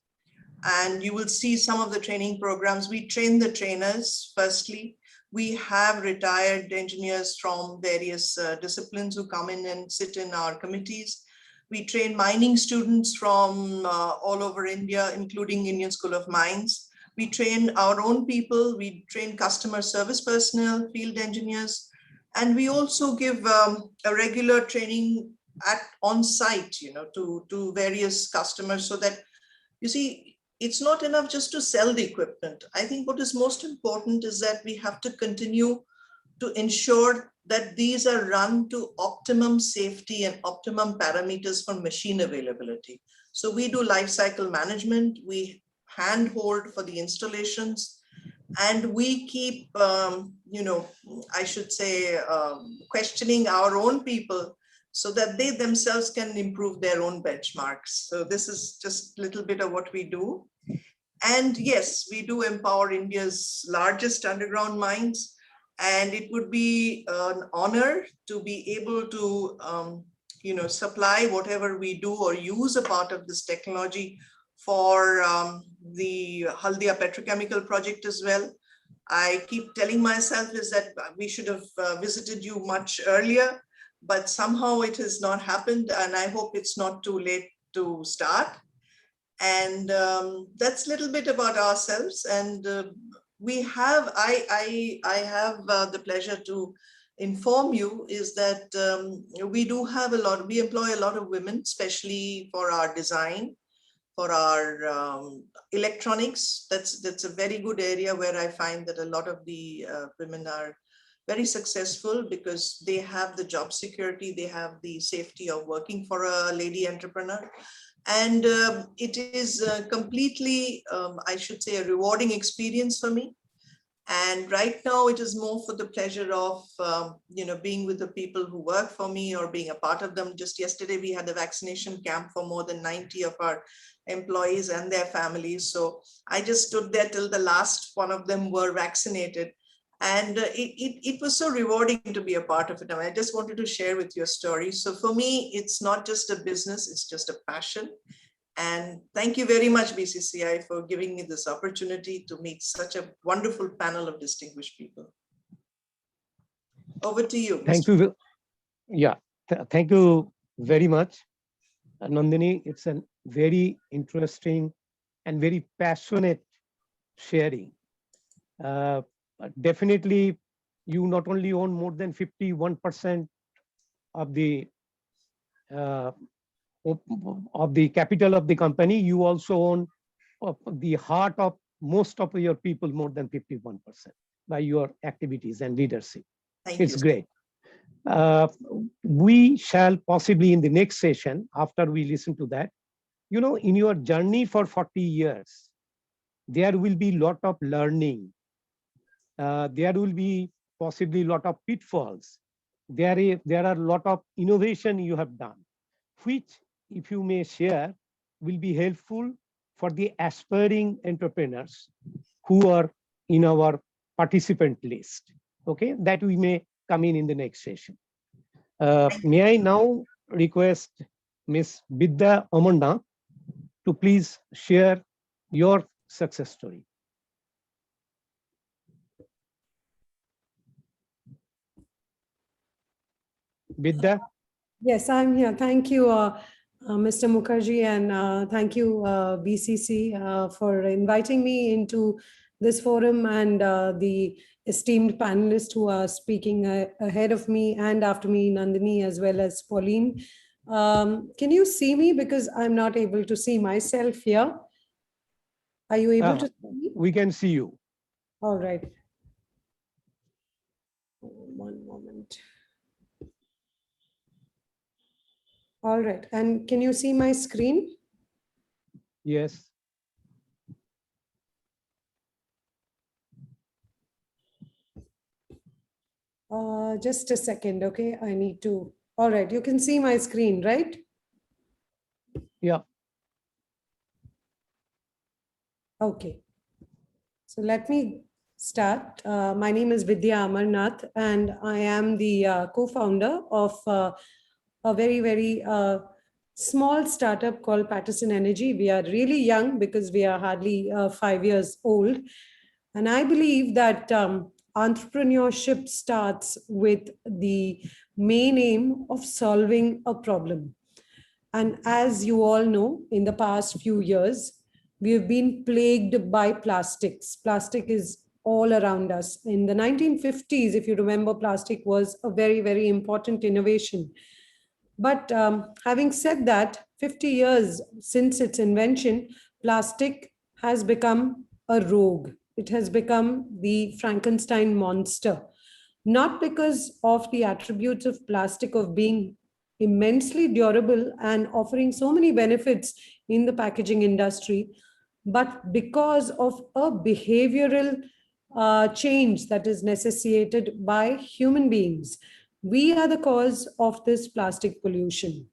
And you will see some of the training programs. We train the trainers, firstly. We have retired engineers from various disciplines who come in and sit in our committees. We train mining students from all over India, including Indian School of Mines. We train our own people. We train customer service personnel, field engineers, and we also give a regular training on site, to various customers, so that, you see, it's not enough just to sell the equipment. I think what is most important is that we have to continue to ensure that these are run to optimum safety and optimum parameters for machine availability. So we do life cycle management, we handhold for the installations, and we keep, I should say, questioning our own people so that they themselves can improve their own benchmarks. So this is just a little bit of what we do. And yes, we do empower India's largest underground mines. And it would be an honor to be able to, supply whatever we do or use a part of this technology for the Haldia petrochemical project as well. I keep telling myself is that we should have visited you much earlier, but somehow it has not happened, and I hope it's not too late to start. And that's a little bit about ourselves. And I have the pleasure to inform you is that we employ a lot of women, especially for our design, for our electronics. That's a very good area where I find that a lot of the women are very successful because they have the job security, they have the safety of working for a lady entrepreneur. And it is completely, I should say, a rewarding experience for me. And right now it is more for the pleasure of, being with the people who work for me or being a part of them. Just yesterday, we had a vaccination camp for more than 90 of our employees and their families. So I just stood there till the last one of them were vaccinated. And it was so rewarding to be a part of it. And I just wanted to share with you a story. So for me, it's not just a business, it's just a passion. And thank you very much, BCCI, for giving me this opportunity to meet such a wonderful panel of distinguished people. Over to you. Thank you. Yeah, thank you very much, Nandini. It's a very interesting and very passionate sharing. Definitely, you not only own more than 51% of the capital of the company, you also own the heart of most of your people, more than 51%, by your activities and leadership. It's great. We shall possibly in the next session, after we listen to that, in your journey for 40 years, there will be a lot of learning. There will be possibly a lot of pitfalls. There are a lot of innovation you have done, which, if you may share, will be helpful for the aspiring entrepreneurs who are in our participant list. Okay, that we may come in the next session. May I now request Ms. Vidya Amanda to please share your success story. Vidya? Yes, I'm here. Thank you, Mr. Mukherjee, and thank you, BCC, for inviting me into this forum, and the esteemed panelists who are speaking ahead of me and after me, Nandini, as well as Pauline. Can you see me? Because I'm not able to see myself here. Are you able to see me? We can see you. All right. One moment. All right. And can you see my screen? Yes. Just a second, okay? I need to. All right. You can see my screen, right? Yeah. Okay. So let me start. My name is Vidya Amarnath, and I am the co-founder of a very, very small startup called Patterson Energy. We are really young because we are hardly 5 years old. And I believe that entrepreneurship starts with the main aim of solving a problem. And as you all know, in the past few years, we have been plagued by plastics. Plastic is all around us. In the 1950s, if you remember, plastic was a very, very important innovation. But having said that, 50 years since its invention, plastic has become a rogue. It has become the Frankenstein monster. Not because of the attributes of plastic of being immensely durable and offering so many benefits in the packaging industry, but because of a behavioral change that is necessitated by human beings. We are the cause of this plastic pollution.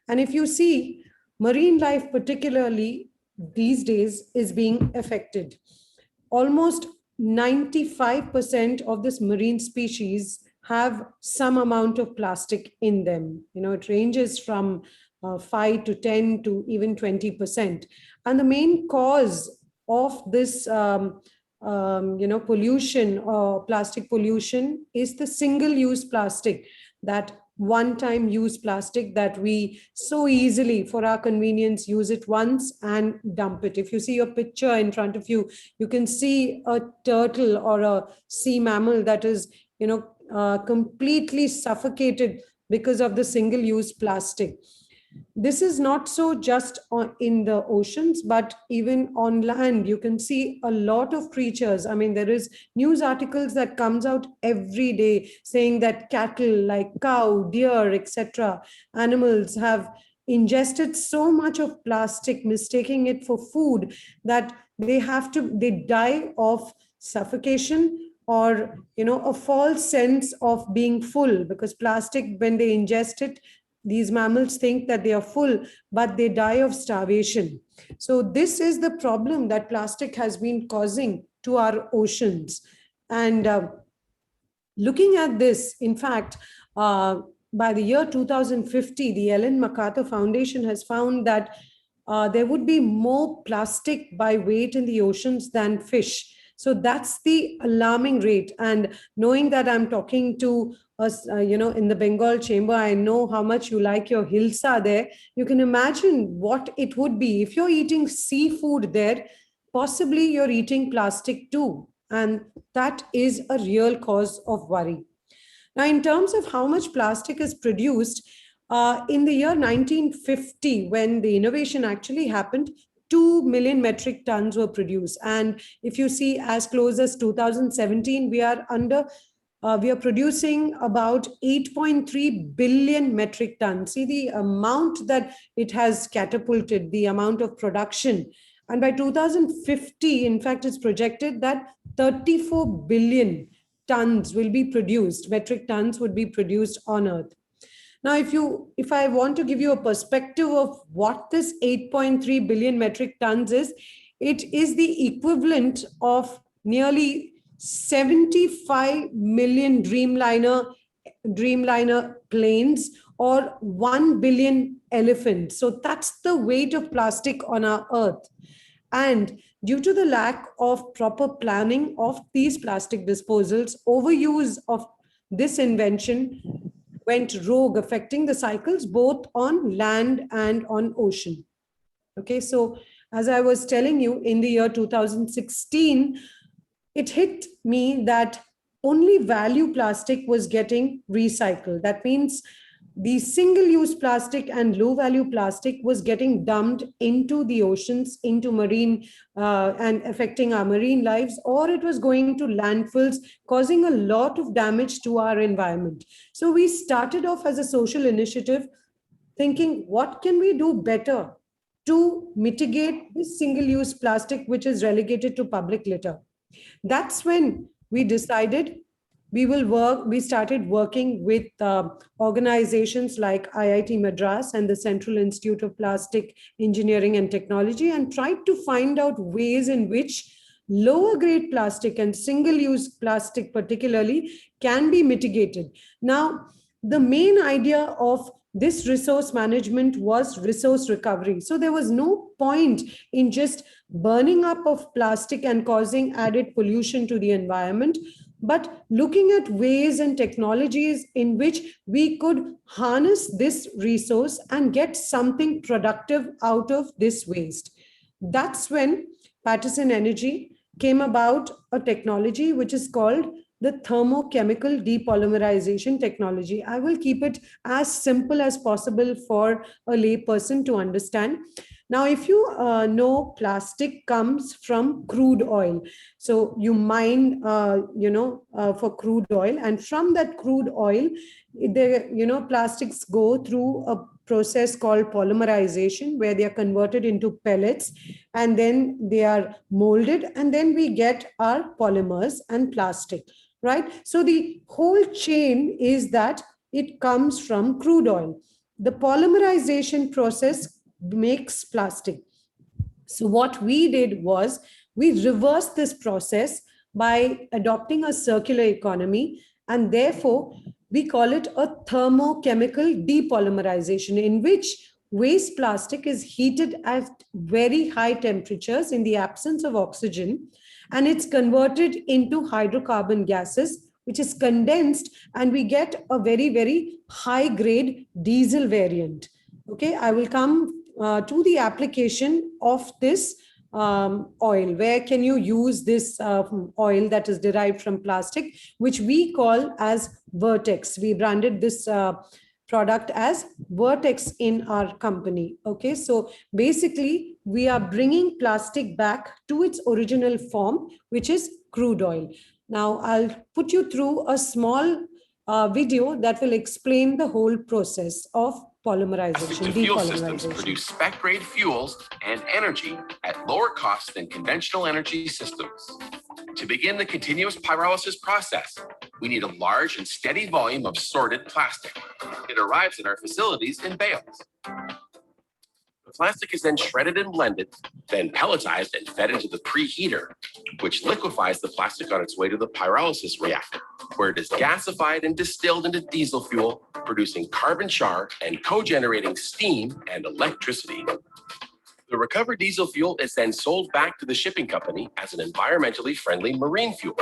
And if you see, marine life, particularly these days, is being affected. Almost 95% of this marine species have some amount of plastic in them. You know, it ranges from 5 to 10 to even 20%. And the main cause of this pollution or plastic pollution is the single-use plastic, that one-time use plastic that we so easily, for our convenience, use it once and dump it. If you see a picture in front of you, you can see a turtle or a sea mammal that is, completely suffocated because of the single-use plastic. This is not so just in the oceans, but even on land. You can see a lot of creatures. I mean, there is news articles that comes out every day saying that cattle like cow, deer, etc., animals have ingested so much of plastic, mistaking it for food, that they die of suffocation, or a false sense of being full, because plastic, when they ingest it, these mammals think that they are full, but they die of starvation. So this is the problem that plastic has been causing to our oceans. And looking at this, in fact, by the year 2050, the Ellen MacArthur Foundation has found that there would be more plastic by weight in the oceans than fish. So that's the alarming rate. And knowing that I'm talking to us, in the Bengal chamber, I know how much you like your hilsa there. You can imagine what it would be if you're eating seafood there. Possibly you're eating plastic too. And that is a real cause of worry. Now, in terms of how much plastic is produced, in the year 1950, when the innovation actually happened, 2 million metric tons were produced. And if you see, as close as 2017, we are producing about 8.3 billion metric tons. See the amount that it has catapulted, the amount of production. And by 2050, in fact, it's projected that 34 billion tons will be produced, metric tons would be produced on Earth. Now, if I want to give you a perspective of what this 8.3 billion metric tons is, it is the equivalent of nearly 75 million Dreamliner planes or 1 billion elephants. So that's the weight of plastic on our Earth. And due to the lack of proper planning of these plastic disposals, overuse of this invention went rogue, affecting the cycles both on land and on ocean. Okay, so as I was telling you, in the year 2016, it hit me that only value plastic was getting recycled. That means the single-use plastic and low-value plastic was getting dumped into the oceans, into marine, and affecting our marine lives, or it was going to landfills, causing a lot of damage to our environment. So we started off as a social initiative, thinking, what can we do better to mitigate this single-use plastic, which is relegated to public litter? That's when we decided we started working with organizations like IIT Madras and the Central Institute of Plastic Engineering and Technology, and tried to find out ways in which lower grade plastic and single-use plastic particularly can be mitigated. Now, the main idea of this resource management was resource recovery. So there was no point in just burning up of plastic and causing added pollution to the environment, but looking at ways and technologies in which we could harness this resource and get something productive out of this waste. That's when Patterson Energy came about a technology which is called the thermochemical depolymerization technology. I will keep it as simple as possible for a layperson to understand. Now, if you know, plastic comes from crude oil. So you mine, for crude oil, and from that crude oil, plastics go through a process called polymerization, where they are converted into pellets, and then they are molded, and then we get our polymers and plastic, right? So the whole chain is that it comes from crude oil. The polymerization process makes plastic. So what we did was we reversed this process by adopting a circular economy, and therefore we call it a thermochemical depolymerization, in which waste plastic is heated at very high temperatures in the absence of oxygen, and it's converted into hydrocarbon gases, which is condensed, and we get a very, very high grade diesel variant. Okay, I will come to the application of this oil. Where can you use this oil that is derived from plastic, which we call as Vertex? We branded this product as Vertex in our company. Okay, so basically we are bringing plastic back to its original form, which is crude oil. Now I'll put you through a small video that will explain the whole process of polymerization. Fuel systems produce spec-grade fuels and energy at lower cost than conventional energy systems. To begin the continuous pyrolysis process, we need a large and steady volume of sorted plastic. It arrives at our facilities in bales. The plastic is then shredded and blended, then pelletized and fed into the preheater, which liquefies the plastic on its way to the pyrolysis reactor, where it is gasified and distilled into diesel fuel, producing carbon char and co-generating steam and electricity. The recovered diesel fuel is then sold back to the shipping company as an environmentally friendly marine fuel.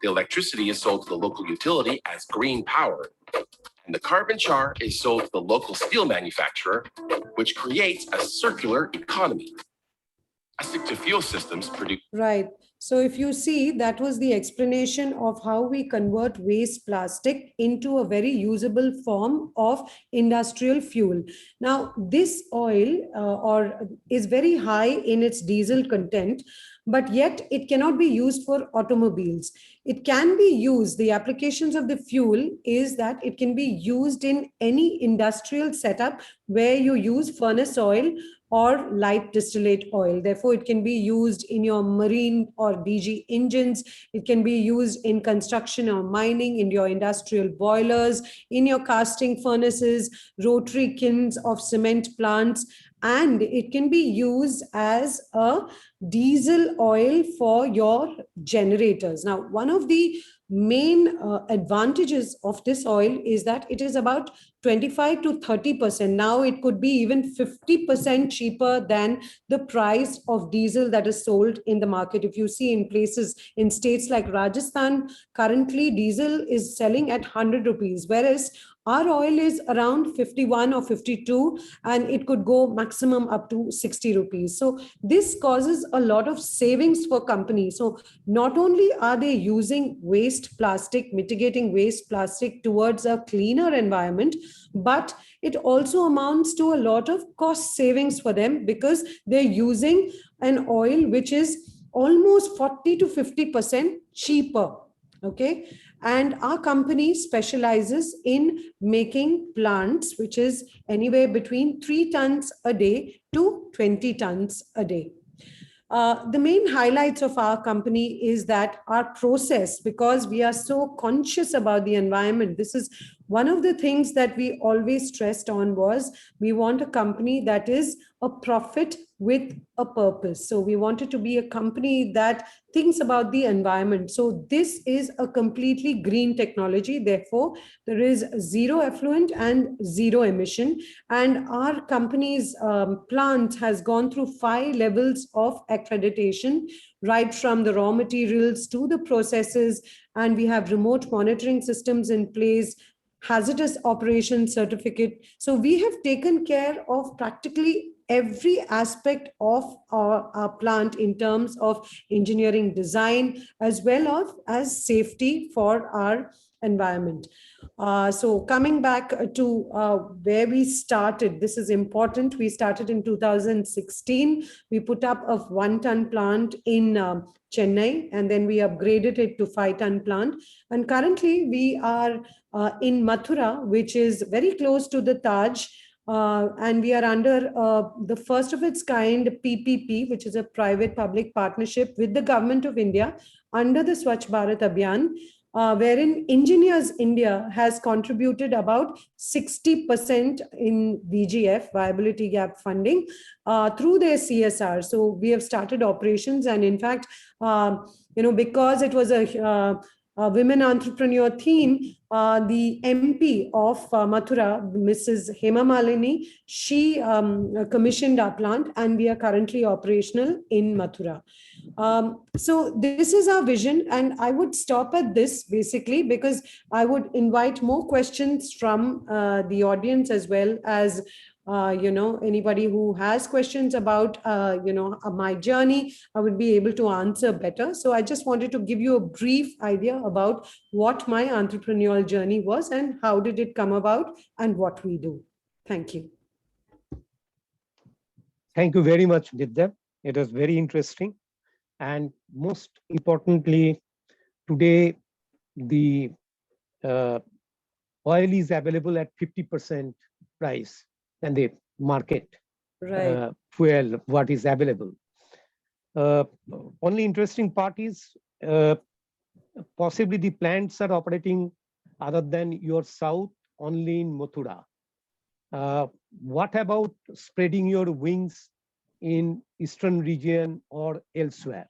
The electricity is sold to the local utility as green power, and the carbon char is sold to the local steel manufacturer, which creates a circular economy. Plastic to fuel systems produce. Right. So if you see, that was the explanation of how we convert waste plastic into a very usable form of industrial fuel. Now, this oil is very high in its diesel content, but yet it cannot be used for automobiles. It can be used, the applications of the fuel is that it can be used in any industrial setup where you use furnace oil or light distillate oil. Therefore, it can be used in your marine or DG engines. It can be used in construction or mining, in your industrial boilers, in your casting furnaces, rotary kilns of cement plants, and it can be used as a diesel oil for your generators. Now, one of the main advantages of this oil is that it is about 25 to 30%. Now it could be even 50% cheaper than the price of diesel that is sold in the market. If you see in places, in states like Rajasthan, currently diesel is selling at 100 rupees, whereas our oil is around 51 or 52, and it could go maximum up to 60 rupees. So this causes a lot of savings for companies. So not only are they using waste plastic, mitigating waste plastic towards a cleaner environment, but it also amounts to a lot of cost savings for them, because they're using an oil which is almost 40 to 50% cheaper. Okay. And our company specializes in making plants, which is anywhere between 3 tons a day to 20 tons a day. The main highlights of our company is that our process, because we are so conscious about the environment, this is one of the things that we always stressed on was we want a company that is a profit with a purpose. So we wanted to be a company that thinks about the environment. So this is a completely green technology. Therefore, there is zero effluent and zero emission. And our company's plant has gone through 5 levels of accreditation, right from the raw materials to the processes. And we have remote monitoring systems in place, hazardous operations certificate. So we have taken care of practically every aspect of our plant in terms of engineering design, as well as safety for our environment. So coming back to where we started, this is important. We started in 2016. We put up a 1-ton plant in Chennai, and then we upgraded it to 5-ton plant. And currently we are in Mathura, which is very close to the Taj. And we are under the first of its kind PPP, which is a private-public partnership with the government of India under the Swachh Bharat Abhiyan, wherein Engineers India has contributed about 60% in VGF, viability gap funding, through their CSR. So we have started operations, and in fact, because it was a women entrepreneur theme, the MP of Mathura, Mrs. Hema Malini, she commissioned our plant, and we are currently operational in Mathura. So this is our vision, and I would stop at this basically because I would invite more questions from the audience, as well as anybody who has questions about my journey, I would be able to answer better. So I just wanted to give you a brief idea about what my entrepreneurial journey was and how did it come about and what we do. Thank you. Thank you very much, Vidya. It was very interesting. And most importantly, today the oil is available at 50% price than the market fuel, what is available. Only interesting part is possibly the plants are operating other than your south only in Mathura. What about spreading your wings in eastern region or elsewhere?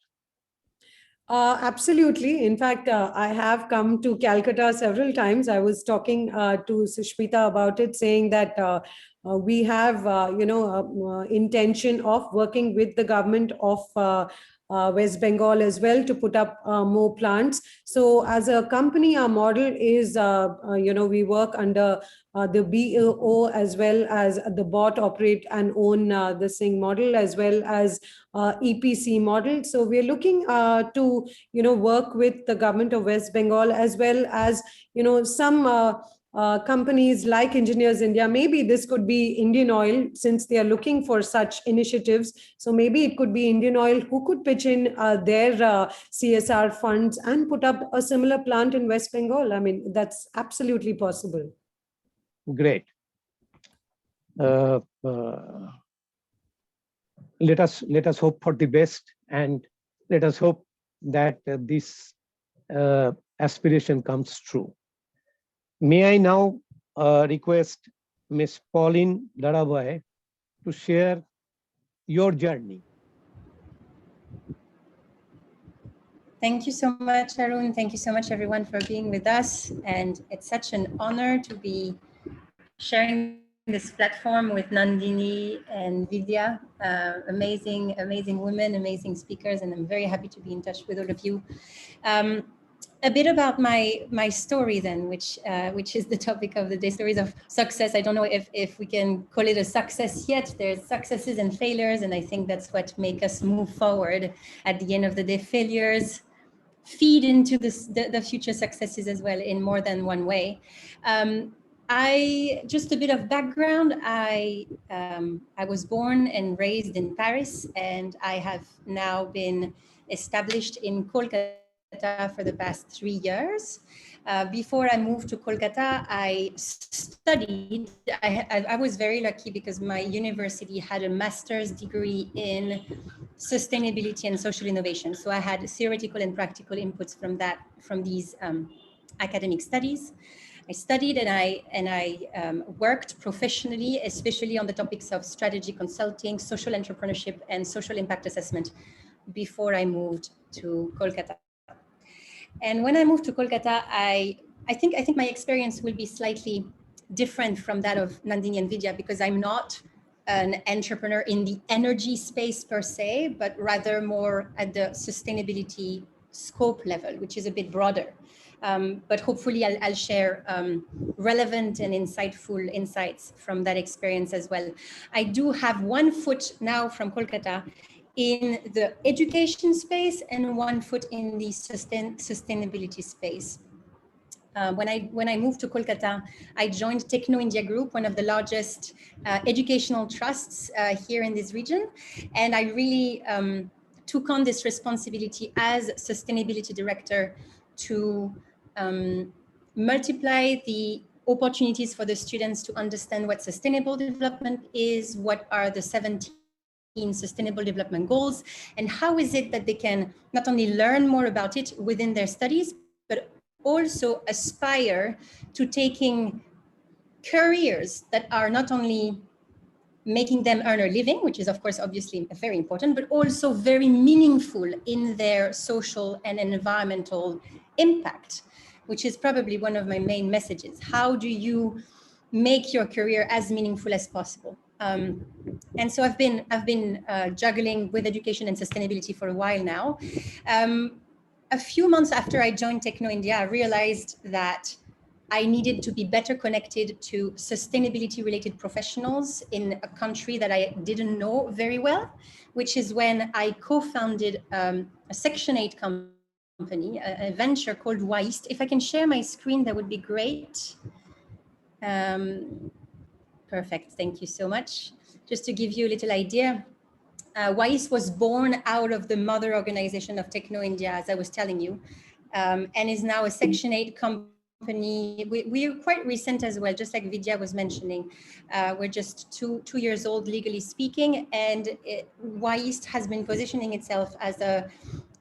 Absolutely. In fact, I have come to Calcutta several times. I was talking to Sushmita about it, saying that we have, intention of working with the government of West Bengal as well to put up more plants. So as a company, our model is, we work under the BOO as well as the bought, operate and own the Singh model, as well as EPC model. So we're looking to, work with the government of West Bengal, as well as, some companies like Engineers India. Maybe this could be Indian Oil, since they are looking for such initiatives. So maybe it could be Indian Oil who could pitch in their CSR funds and put up a similar plant in West Bengal. I mean, that's absolutely possible. Great. Let us hope for the best, and let us hope that this aspiration comes true. May I now request Ms. Pauline Darabai to share your journey. Thank you so much, Arun. Thank you so much, everyone, for being with us. And it's such an honor to be sharing this platform with Nandini and Vidya, amazing women, amazing speakers, and I'm very happy to be in touch with all of you. A bit about my story then, which is the topic of the day, stories of success. I don't know if we can call it a success yet. There's successes and failures, and I think that's what make us move forward. At the end of the day, failures feed into the future successes as well in more than one way. Just a bit of background. I was born and raised in Paris, and I have now been established in Kolkata for the past 3 years. Before I moved to Kolkata, I studied. I was very lucky because my university had a master's degree in sustainability and social innovation. So I had theoretical and practical inputs from these academic studies. I studied and I worked professionally, especially on the topics of strategy consulting, social entrepreneurship, and social impact assessment before I moved to Kolkata. And when I moved to Kolkata, I think my experience will be slightly different from that of Nandini and Vidya, because I'm not an entrepreneur in the energy space per se, but rather more at the sustainability scope level, which is a bit broader. But hopefully I'll share relevant and insightful insights from that experience as well. I do have one foot now from Kolkata in the education space and one foot in the sustainability space. When I moved to Kolkata, I joined Techno India Group, one of the largest educational trusts here in this region. And I really took on this responsibility as sustainability director to multiply the opportunities for the students to understand what sustainable development is, what are the 17 sustainable development goals, and how is it that they can not only learn more about it within their studies, but also aspire to taking careers that are not only making them earn a living, which is of course obviously very important, but also very meaningful in their social and environmental impact, which is probably one of my main messages. How do you make your career as meaningful as possible? And so I've been juggling with education and sustainability for a while now. A few months after I joined Techno India, I realized that I needed to be better connected to sustainability related professionals in a country that I didn't know very well, which is when I co-founded a Section 8 company, a venture called Waist. If I can share my screen, that would be great. Perfect, thank you so much. Just to give you a little idea, WISE was born out of the mother organization of Techno India, as I was telling you, and is now a Section 8 company. We are quite recent as well, just like Vidya was mentioning. We're just two years old, legally speaking, and WISE has been positioning itself as a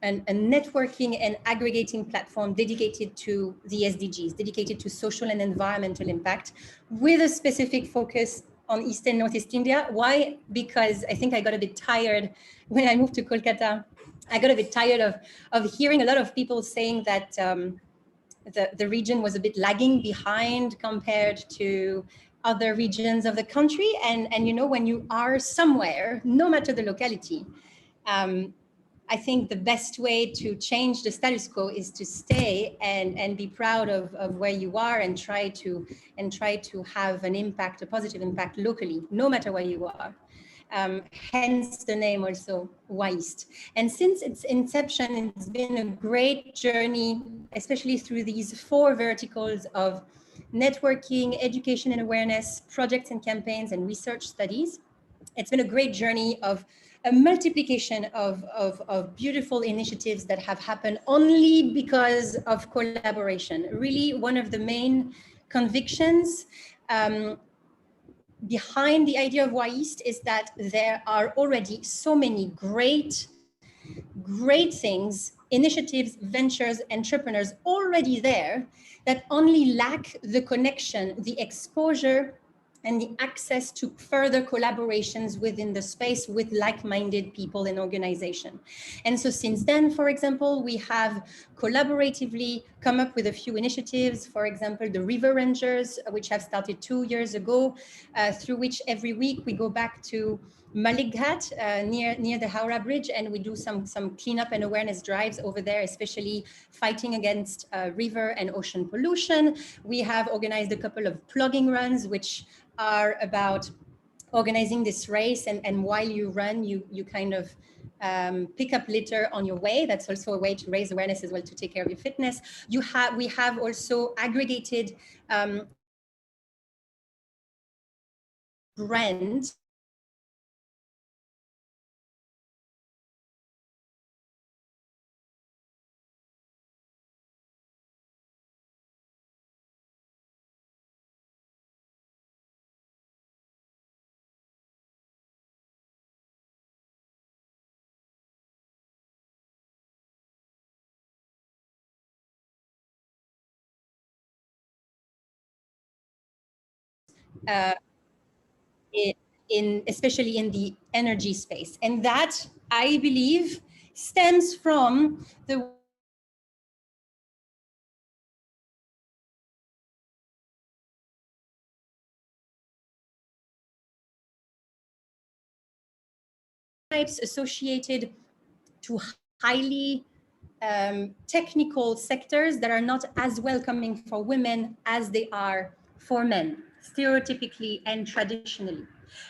networking and aggregating platform dedicated to the SDGs, dedicated to social and environmental impact, with a specific focus on East and Northeast India. Why? Because I think I got a bit tired when I moved to Kolkata. I got a bit tired of hearing a lot of people saying that the region was a bit lagging behind compared to other regions of the country. And you know, when you are somewhere, no matter the locality, I think the best way to change the status quo is to stay and be proud of where you are and try to have an impact, a positive impact locally, no matter where you are. Hence the name also WISE. And since its inception, it's been a great journey, especially through these 4 verticals of networking, education and awareness, projects and campaigns, and research studies. It's been a great journey of a multiplication of beautiful initiatives that have happened only because of collaboration. Really, one of the main convictions behind the idea of WISE is that there are already so many great things, initiatives, ventures, entrepreneurs already there that only lack the connection, the exposure, and the access to further collaborations within the space with like-minded people and organization. And so since then, for example, we have collaboratively come up with a few initiatives, for example, the River Rangers, which have started 2 years ago, through which every week we go back to Malighat, near the Howrah Bridge, and we do some cleanup and awareness drives over there, especially fighting against river and ocean pollution. We have organized a couple of plugging runs, which are about organizing this race, and while you run, you kind of pick up litter on your way. That's also a way to raise awareness as well, to take care of your fitness. We have also aggregated brands especially in the energy space. And that, I believe, stems from the types associated to highly technical sectors that are not as welcoming for women as they are for men, stereotypically and traditionally.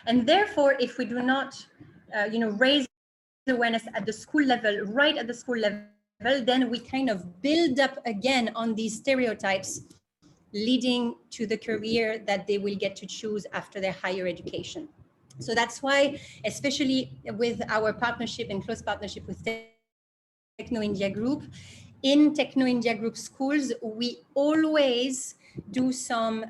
And therefore, if we do not, raise awareness at the school level, right at the school level, then we kind of build up again on these stereotypes, leading to the career that they will get to choose after their higher education. So that's why, especially with our partnership and close partnership with Techno India Group, in Techno India Group schools, we always do some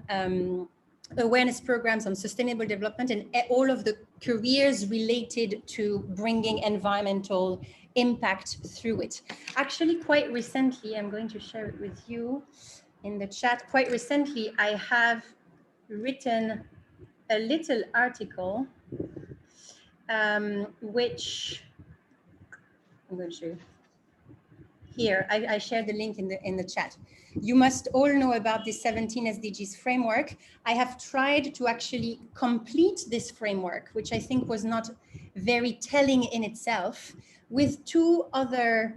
awareness programs on sustainable development and all of the careers related to bringing environmental impact through it. Actually, quite recently, I'm going to share it with you in the chat. Quite recently, I have written a little article, which I'm going to show you. Here, I shared the link in the chat. You must all know about the 17 SDGs framework. I have tried to actually complete this framework, which I think was not very telling in itself, with two other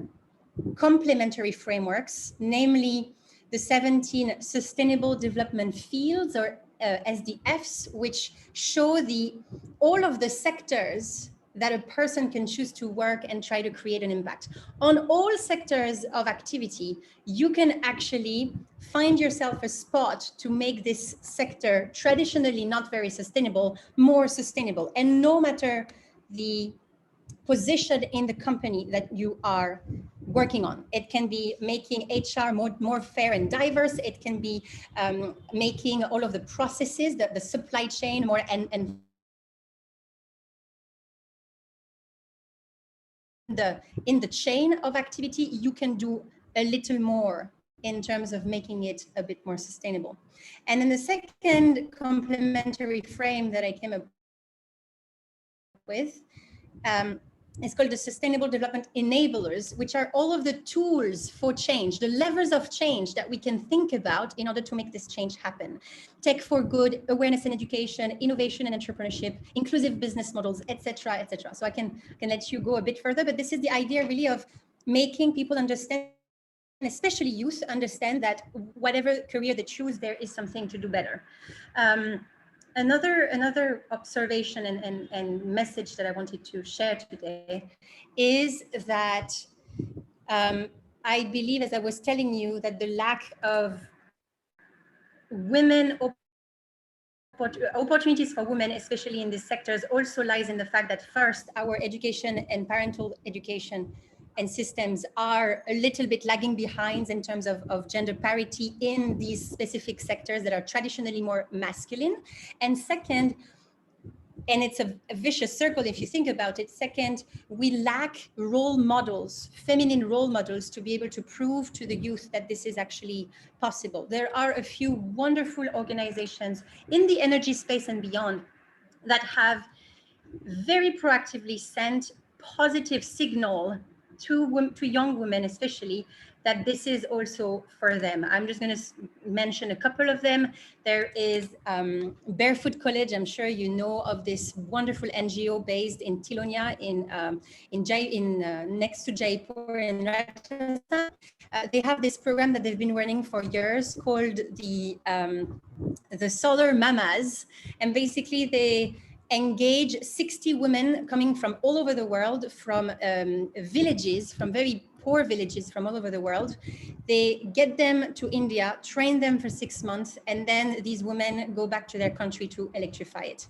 complementary frameworks, namely the 17 Sustainable Development Fields, or SDFs, which show all of the sectors that a person can choose to work and try to create an impact. On all sectors of activity, you can actually find yourself a spot to make this sector, traditionally not very sustainable, more sustainable. And no matter the position in the company that you are working on. It can be making HR more fair and diverse. It can be making all of the processes, the supply chain more and in the chain of activity, you can do a little more in terms of making it a bit more sustainable. And then the second complementary frame that I came up with it's called the Sustainable Development Enablers, which are all of the tools for change, the levers of change that we can think about in order to make this change happen. Tech for good, awareness and education, innovation and entrepreneurship, inclusive business models, etc., etc. So I can let you go a bit further, but this is the idea really of making people understand, especially youth, understand that whatever career they choose, there is something to do better. Another observation and message that I wanted to share today is that I believe, as I was telling you, that the lack of opportunities for women, especially in these sectors, also lies in the fact that first, our education and parental education and systems are a little bit lagging behind in terms of gender parity in these specific sectors that are traditionally more masculine. And second, and it's a vicious circle if you think about it, second, we lack role models, feminine role models, to be able to prove to the youth that this is actually possible. There are a few wonderful organizations in the energy space and beyond that have very proactively sent positive signal to young women, especially, that this is also for them. I'm just going to mention a couple of them. There is Barefoot College. I'm sure you know of this wonderful NGO based in Tilonia, next to Jaipur in Rajasthan. They have this program that they've been running for years called the Solar Mamas, and basically they engage 60 women coming from all over the world, from villages, from very poor villages from all over the world. They get them to India, train them for 6 months, and then these women go back to their country to electrify it.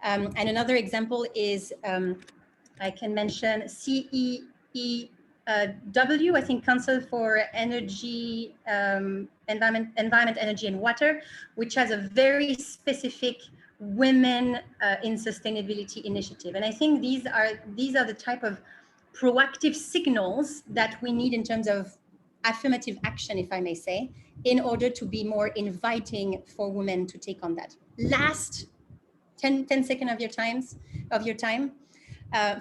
And another example is, I can mention CEEW, I think Council for Energy, Environment, Energy and Water, which has a very specific women in sustainability initiative. And I think these are the type of proactive signals that we need in terms of affirmative action, if I may say, in order to be more inviting for women to take on that. last 10 seconds of your time.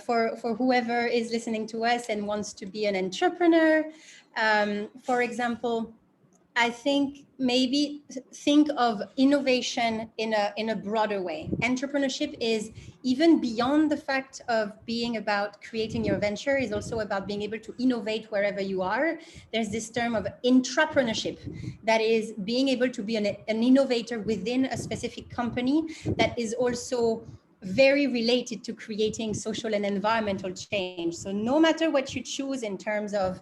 For whoever is listening to us and wants to be an entrepreneur, for example, I think maybe think of innovation in a broader way. Entrepreneurship is even beyond the fact of being about creating your venture, is also about being able to innovate wherever you are. There's this term of intrapreneurship, that is being able to be an innovator within a specific company that is also very related to creating social and environmental change. So no matter what you choose in terms of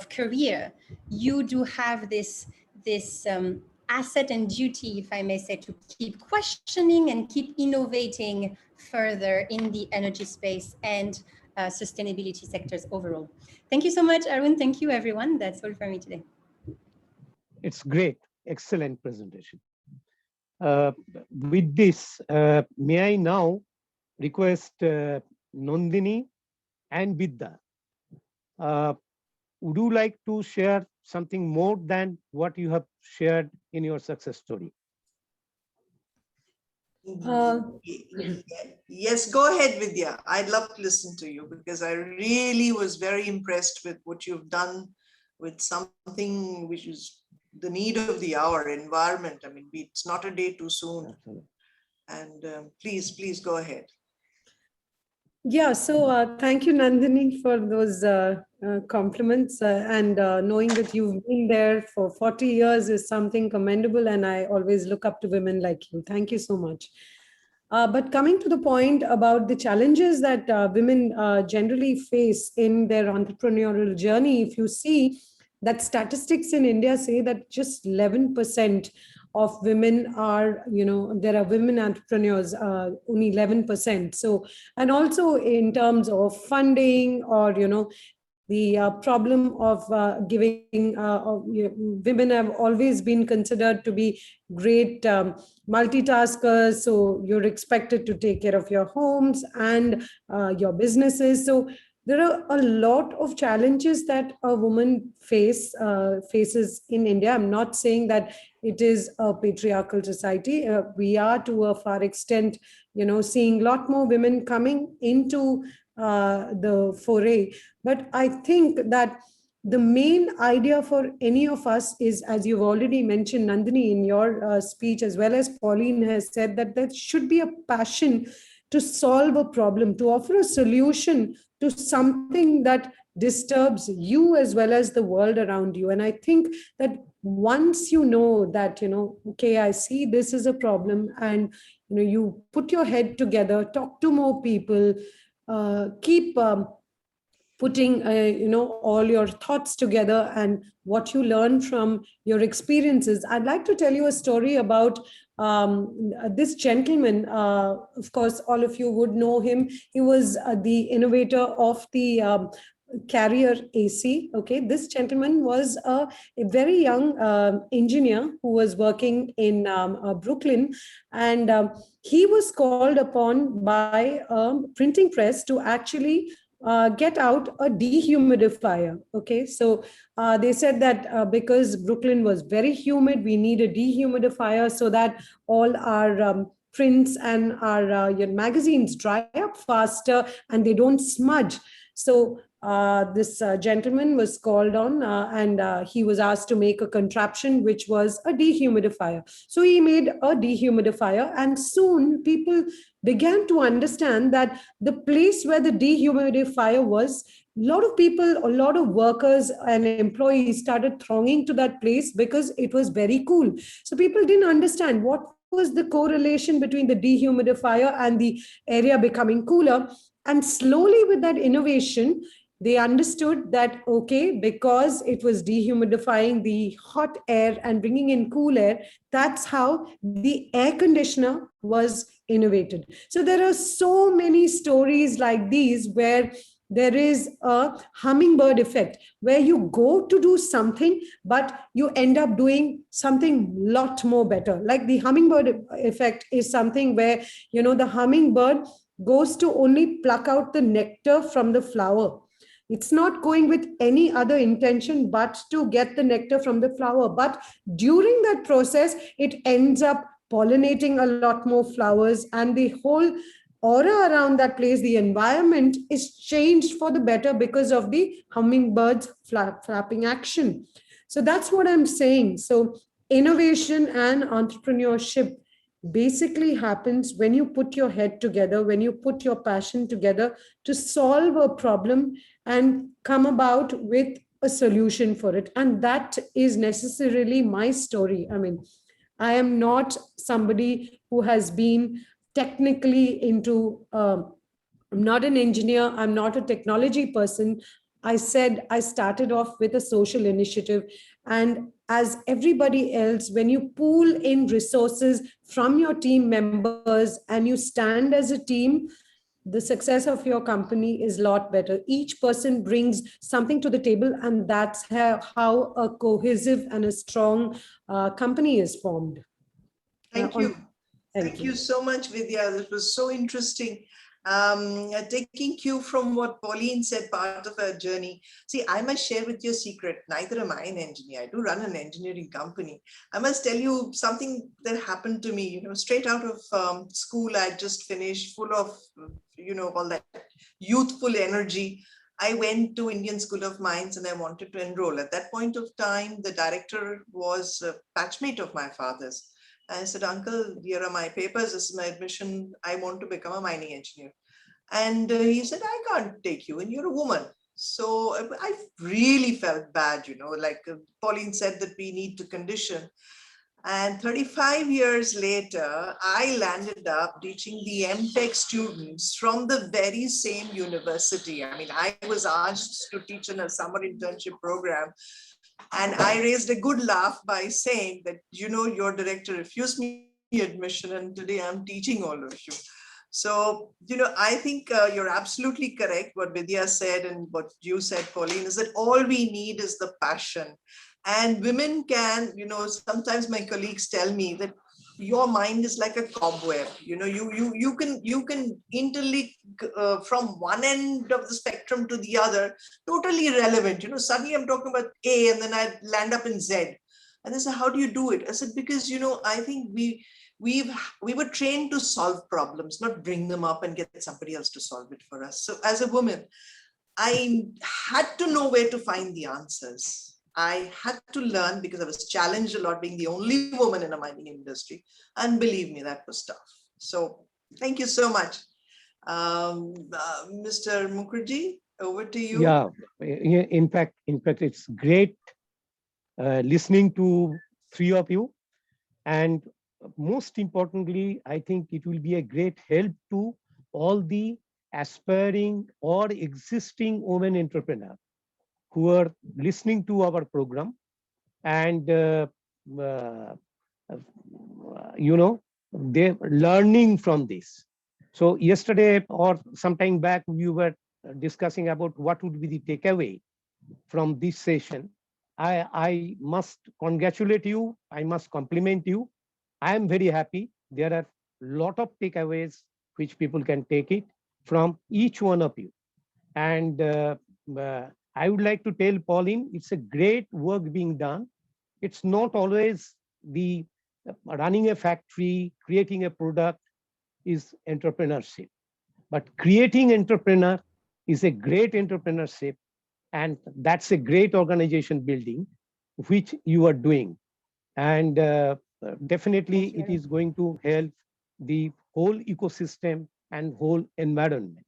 career, you do have this asset and duty, if I may say, to keep questioning and keep innovating further in the energy space and sustainability sectors overall. Thank you so much, Arun. Thank you, everyone. That's all for me today. It's great. Excellent presentation. With this, may I now request Nandini and Vidya. Would you like to share something more than what you have shared in your success story? Yes, go ahead, Vidya. I'd love to listen to you because I really was very impressed with what you've done with something which is the need of the hour, environment. I mean, it's not a day too soon. And please go ahead. Yeah, so thank you, Nandini, for those compliments, and knowing that you've been there for 40 years is something commendable, and I always look up to women like you. Thank you so much. But coming to the point about the challenges that women generally face in their entrepreneurial journey, if you see that statistics in India say that just 11% of women are, there are women entrepreneurs, only 11%. So, and also in terms of funding or, the problem of giving, women have always been considered to be great multitaskers. So you're expected to take care of your homes and your businesses. So there are a lot of challenges that a woman faces in India. I'm not saying that it is a patriarchal society. We are, to a far extent, seeing a lot more women coming into the foray. But I think that the main idea for any of us is, as you've already mentioned, Nandini, in your speech, as well as Pauline has said, that there should be a passion to solve a problem, to offer a solution to something that disturbs you as well as the world around you. And I think that once you know that, okay, I see this is a problem, and you put your head together, talk to more people, keep putting all your thoughts together and what you learn from your experiences. I'd like to tell you a story about this gentleman. Of course, all of you would know him. He was the innovator of the carrier AC. Okay, this gentleman was a very young engineer who was working in Brooklyn, and he was called upon by a printing press to actually get out a dehumidifier. Okay, so they said that because Brooklyn was very humid, we need a dehumidifier so that all our prints and our magazines dry up faster and they don't smudge. So this gentleman was called on and he was asked to make a contraption which was a dehumidifier. So he made a dehumidifier, and soon people began to understand that the place where the dehumidifier was, a lot of people, a lot of workers and employees started thronging to that place because it was very cool. So people didn't understand what was the correlation between the dehumidifier and the area becoming cooler. And slowly with that innovation, they understood that, okay, because it was dehumidifying the hot air and bringing in cool air, that's how the air conditioner was innovated. So there are so many stories like these where there is a hummingbird effect, where you go to do something, but you end up doing something a lot more better. Like the hummingbird effect is something where, the hummingbird goes to only pluck out the nectar from the flower. It's not going with any other intention but to get the nectar from the flower. But during that process, it ends up pollinating a lot more flowers, and the whole aura around that place, the environment is changed for the better because of the hummingbirds flapping action. So that's what I'm saying. So innovation and entrepreneurship basically happens when you put your head together, when you put your passion together to solve a problem and come about with a solution for it. And that is necessarily my story. I mean, I am not somebody who has been technically into, I'm not an engineer, I'm not a technology person. I said I started off with a social initiative. And as everybody else, when you pool in resources from your team members and you stand as a team, the success of your company is a lot better. Each person brings something to the table, and that's how a cohesive and a strong company is formed. Thank you. Thank you so much, Vidya. This was so interesting. Taking cue from what Pauline said, part of her journey. See, I must share with you a secret. Neither am I an engineer. I do run an engineering company. I must tell you something that happened to me, straight out of school. I just finished, full of, all that youthful energy. I went to Indian School of Mines and I wanted to enroll. At that point of time, the director was a batchmate of my father's. I said, Uncle, here are my papers. This is my admission. I want to become a mining engineer. And he said, I can't take you and you're a woman. So I really felt bad, like Pauline said that we need to condition. And 35 years later, I landed up teaching the MTech students from the very same university. I mean, I was asked to teach in a summer internship program. And I raised a good laugh by saying that, your director refused me admission and today I'm teaching all of you. So, I think you're absolutely correct. What Vidya said and what you said, Pauline, is that all we need is the passion. And women can, sometimes my colleagues tell me that your mind is like a cobweb. You can interlink from one end of the spectrum to the other, totally irrelevant. Suddenly I'm talking about A and then I land up in Z. And they say, how do you do it? I said, because, I think we were trained to solve problems, not bring them up and get somebody else to solve it for us. So as a woman, I had to know where to find the answers. I had to learn because I was challenged a lot being the only woman in a mining industry. And believe me, that was tough. So thank you so much. Mr. Mukherjee, over to you. Yeah, in fact, it's great listening to three of you. And most importantly, I think it will be a great help to all the aspiring or existing women entrepreneurs who are listening to our program and they're learning from this. So yesterday or sometime back, we were discussing about what would be the takeaway from this session. I must congratulate you. I must compliment you. I am very happy. There are a lot of takeaways which people can take it from each one of you. And I would like to tell Pauline, it's a great work being done. It's not always the running a factory, creating a product is entrepreneurship. But creating entrepreneur is a great entrepreneurship. And that's a great organization building, which you are doing. And definitely it is going to help the whole ecosystem and whole environment.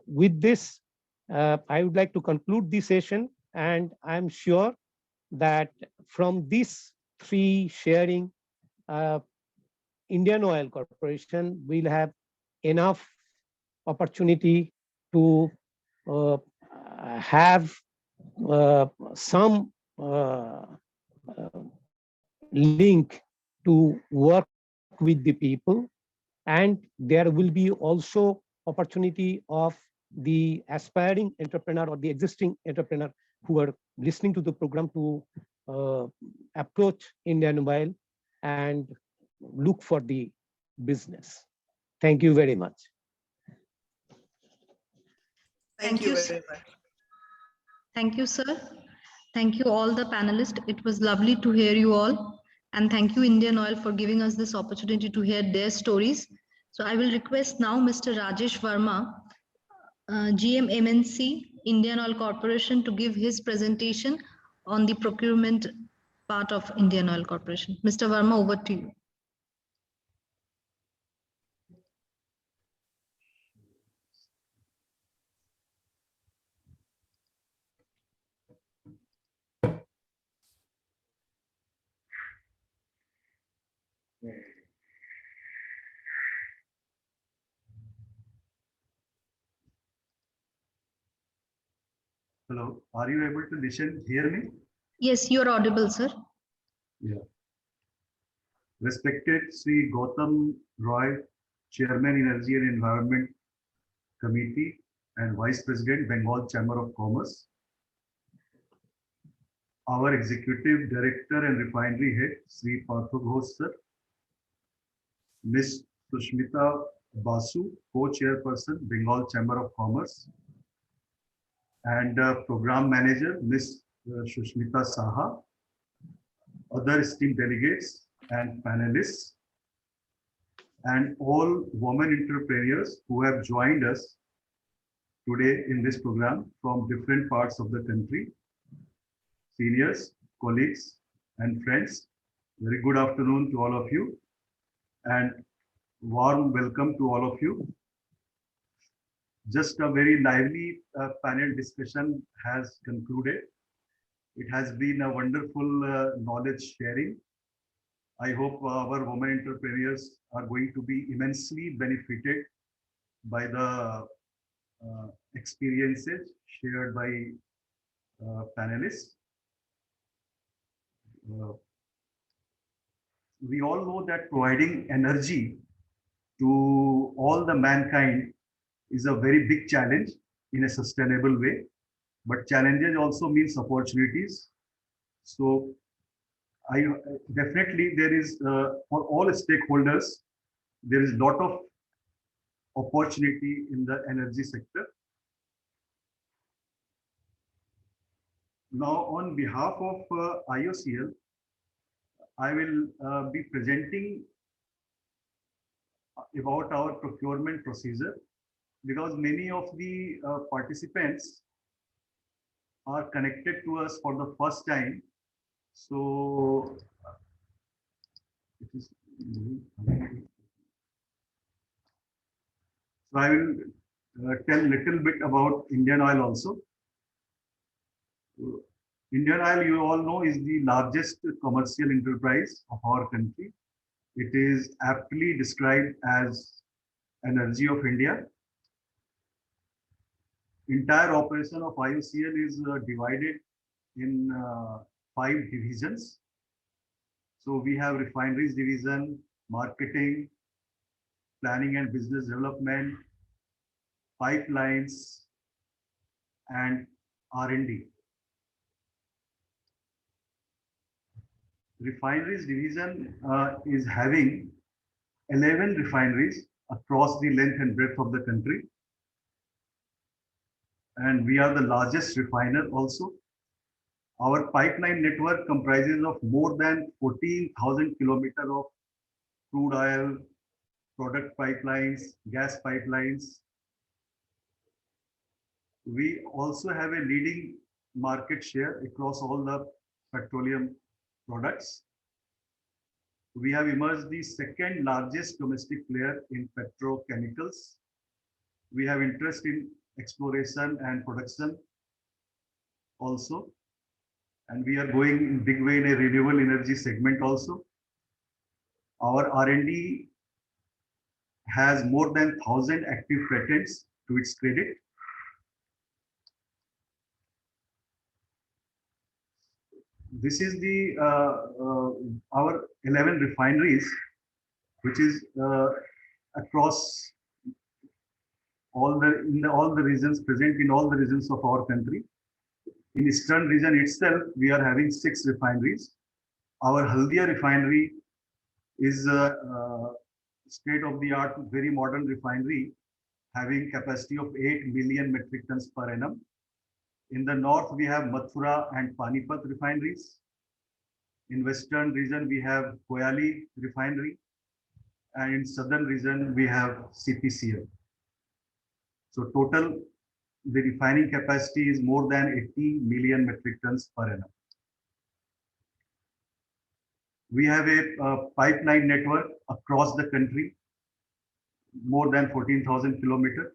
With this, I would like to conclude this session, and I'm sure that from these three sharing, Indian Oil Corporation will have enough opportunity to have some link to work with the people, and there will be also opportunity of the aspiring entrepreneur or the existing entrepreneur who are listening to the program to approach Indian Oil and look for the business. Thank you very much. Thank you sir. very much. Thank you, sir. Thank you all the panelists. It was lovely to hear you all. And thank you, Indian Oil, for giving us this opportunity to hear their stories. So I will request now Mr. Rajesh Verma, GM MNC, Indian Oil Corporation, to give his presentation on the procurement part of Indian Oil Corporation. Mr. Verma, over to you. Hello, are you able to hear me? Yes, you are audible, sir. Yeah. Respected Sri Gautam Roy, Chairman Energy and Environment Committee and Vice President, Bengal Chamber of Commerce. Our Executive Director and Refinery Head, Sri Partho Ghosh sir. Ms. Sushmita Basu, Co-Chairperson, Bengal Chamber of Commerce. And Program Manager, Ms. Sushmita Saha. Other esteemed delegates and panelists, and all women entrepreneurs who have joined us today in this program from different parts of the country. Seniors, colleagues, and friends, very good afternoon to all of you, and warm welcome to all of you. Just a very lively panel discussion has concluded. It has been a wonderful knowledge sharing. I hope our women entrepreneurs are going to be immensely benefited by the experiences shared by panelists. We all know that providing energy to all the mankind is a very big challenge in a sustainable way, but challenges also means opportunities. So definitely there is for all stakeholders, there is a lot of opportunity in the energy sector. Now, on behalf of IOCL, I will be presenting about our procurement procedure, because many of the participants are connected to us for the first time. So, I will tell a little bit about Indian Oil also. Indian Oil, you all know, is the largest commercial enterprise of our country. It is aptly described as Energy of India. Entire operation of IOCL is divided in 5 divisions. So we have refineries division, marketing, planning and business development, pipelines, and R&D. Refineries division is having 11 refineries across the length and breadth of the country. And we are the largest refiner also. Our pipeline network comprises of more than 14,000 kilometers of crude oil, product pipelines, gas pipelines. We also have a leading market share across all the petroleum products. We have emerged the second largest domestic player in petrochemicals. We have interest in exploration and production also. And we are going in big way in a renewable energy segment also. Our R&D has more than 1,000 active patents to its credit. This is the our 11 refineries, which is across all the regions, present in all the regions of our country. In Eastern region itself, we are having 6 refineries. Our Haldia refinery is a state-of-the-art, very modern refinery, having capacity of 8 million metric tons per annum. In the north, we have Mathura and Panipat refineries. In western region, we have Koyali refinery. And in southern region, we have CPCL. So total, the refining capacity is more than 80 million metric tons per annum. We have a pipeline network across the country, more than 14,000 kilometers.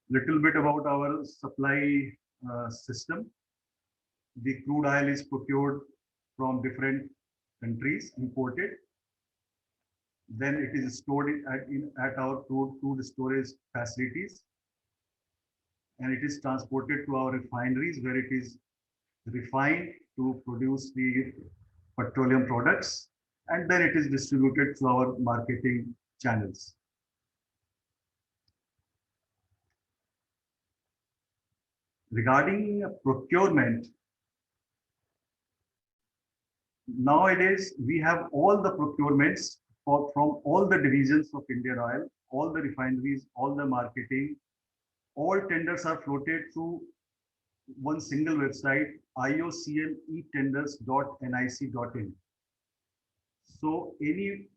Little bit about our supply system. The crude oil is procured from different countries, imported. Then it is stored at our crude storage facilities. And it is transported to our refineries where it is refined to produce the petroleum products. And then it is distributed to our marketing channels. Regarding procurement, nowadays we have all the procurements from all the divisions of Indian Oil, all the refineries, all the marketing, all tenders are floated through one single website, iocletenders.nic.in. So it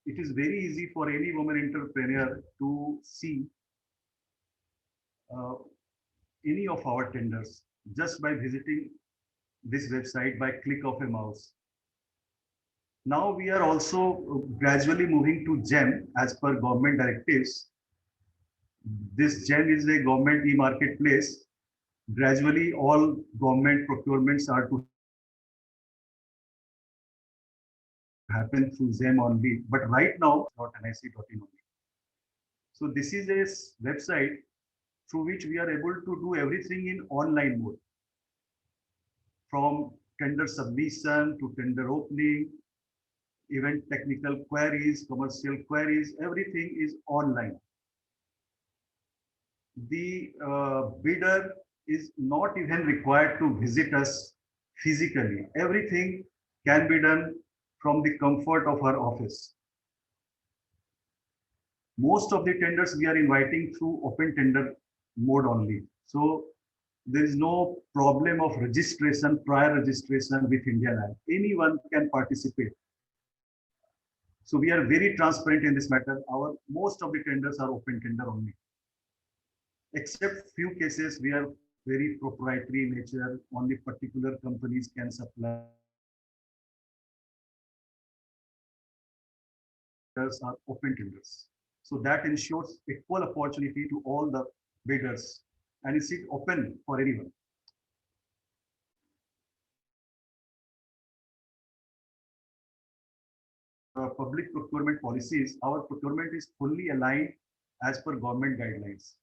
is very easy for any woman entrepreneur to see any of our tenders just by visiting this website by click of a mouse. Now we are also gradually moving to GEM as per government directives. This GEM is a government e-marketplace. Gradually all government procurements are to happen through GEM only. But right now, .nic.in only. So this is a website through which we are able to do everything in online mode. From tender submission to tender opening, even technical queries, commercial queries, everything is online. The bidder is not even required to visit us physically. Everything can be done from the comfort of our office. Most of the tenders we are inviting through open tender mode only. So there is no problem of registration, prior registration with Indian Oil. Anyone can participate. So we are very transparent in this matter. Most of the tenders are open tender only. Except few cases we are very proprietary in nature, only particular companies can supply. Tenders are open tenders. So that ensures equal opportunity to all the bidders and is it open for anyone. Public procurement policies, our procurement is fully aligned as per government guidelines.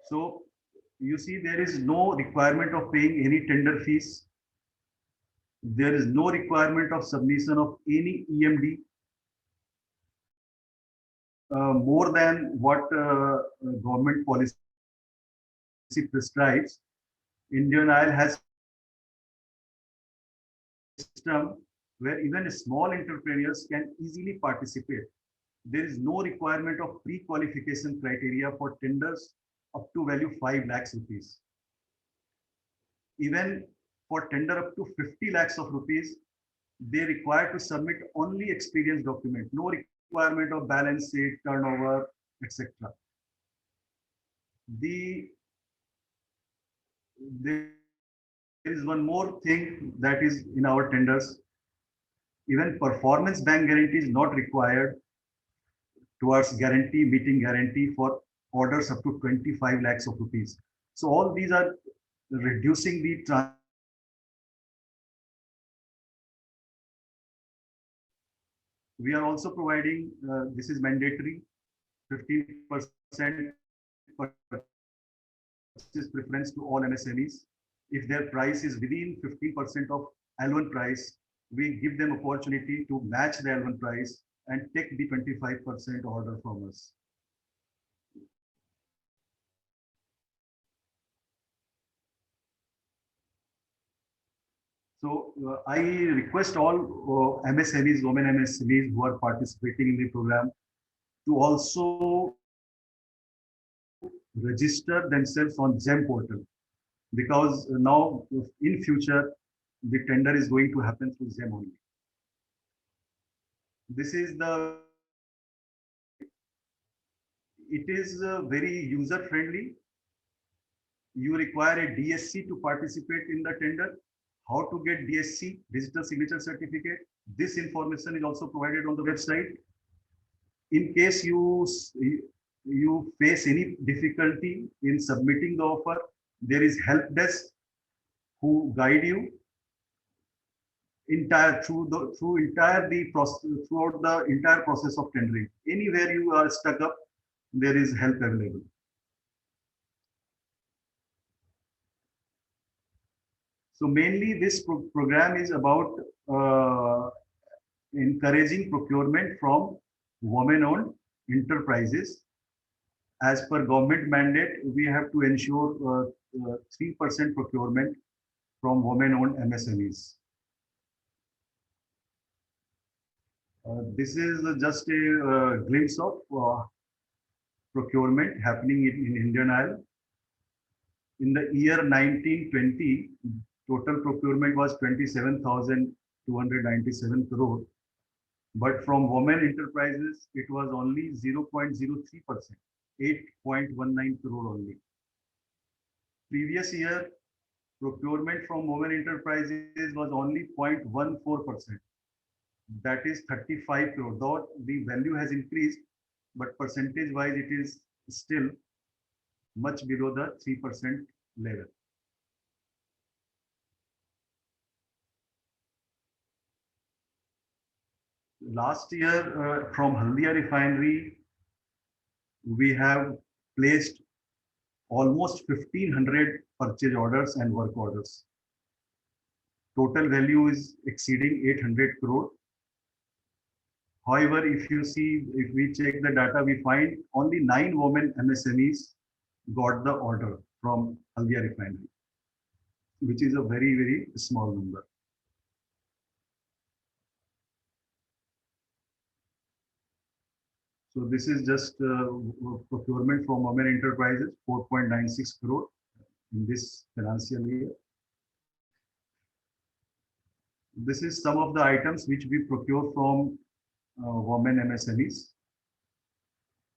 So you see there is no requirement of paying any tender fees. There is no requirement of submission of any EMD more than what government policy prescribes. Indian Oil has a system where even small entrepreneurs can easily participate. There is no requirement of pre-qualification criteria for tenders up to value 5 lakhs rupees. Even for tender up to 50 lakhs of rupees, they require to submit only experience document, no requirement of balance sheet, turnover, etc. There is one more thing that is in our tenders. Even performance bank guarantee is not required towards meeting guarantee for orders up to 25 lakhs of rupees. So all these are reducing the we are also providing, this is mandatory, 15% purchase preference to all MSMEs. If their price is within 15% of L1 price, we give them opportunity to match the L1 price and take the 25% order from us. So I request all MSMEs, women MSMEs who are participating in the program to also register themselves on GEM portal, because now in future the tender is going to happen through GEM only. This is the, it is very user friendly. You require a DSC to participate in the tender. How to get DSC, digital signature certificate? This information is also provided on the website. In case you face any difficulty in submitting the offer, there is help desk who guide you throughout the entire process of tendering. Anywhere you are stuck up, there is help available. So mainly this program is about encouraging procurement from women-owned enterprises. As per government mandate, we have to ensure 3% procurement from women-owned MSMEs. This is just a glimpse of procurement happening in Indian Oil. In the year 1920, total procurement was 27,297 crore. But from women enterprises, it was only 0.03%, 8.19 crore only. Previous year, procurement from women enterprises was only 0.14%. That is 35 crore. Though the value has increased, but percentage wise, it is still much below the 3% level. Last year, from Haldia refinery, we have placed almost 1,500 purchase orders and work orders. Total value is exceeding 800 crore. However, if we check the data, we find only 9 women MSMEs got the order from Haldia refinery, which is a very, very small number. So this is just procurement from women enterprises, 4.96 crore in this financial year. This is some of the items which we procure from women MSMEs.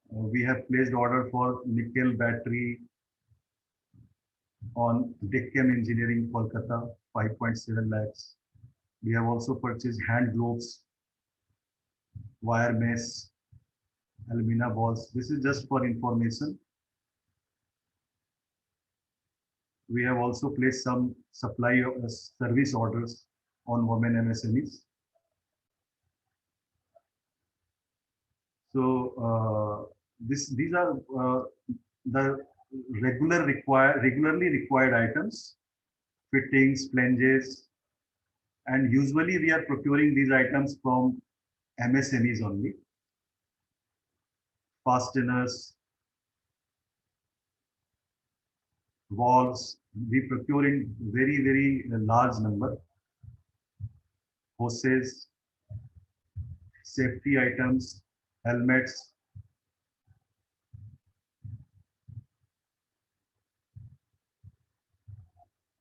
We have placed order for nickel battery on Deccan Engineering, Kolkata, 5.7 lakhs. We have also purchased hand gloves, wire mesh, alumina balls. This is just for information. We have also placed some supply of service orders on women MSMEs. So these are the regularly required items, fittings, flanges, and usually we are procuring these items from MSMEs only. Fasteners, valves, we procure in very, very large number. Hoses, safety items, helmets.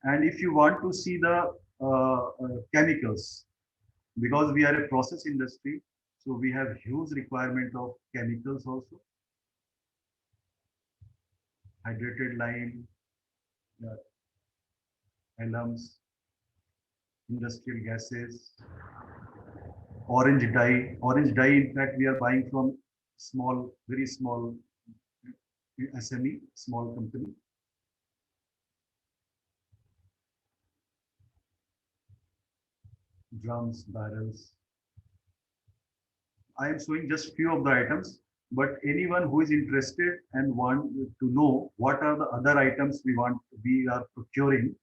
And if you want to see the chemicals, because we are a process industry, so we have huge requirement of chemicals also. Hydrated lime, alums, industrial gases, orange dye. Orange dye, in fact, we are buying from small, very small SME, small company. Drums, barrels. I am showing just few of the items, but anyone who is interested and want to know what are the other items we are procuring,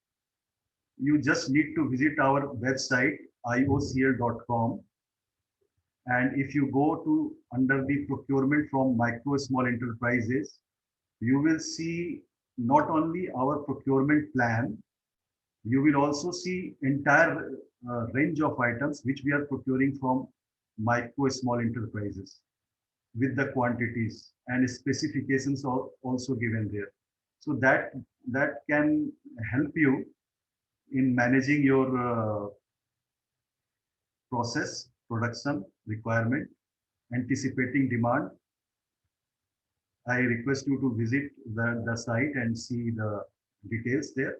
you just need to visit our website iocl.com, and if you go to under the procurement from micro small enterprises, you will see not only our procurement plan, you will also see entire range of items which we are procuring from micro small enterprises. with the quantities and specifications are also given there. So that can help you in managing your process, production requirement, anticipating demand. I request you to visit the site and see the details there.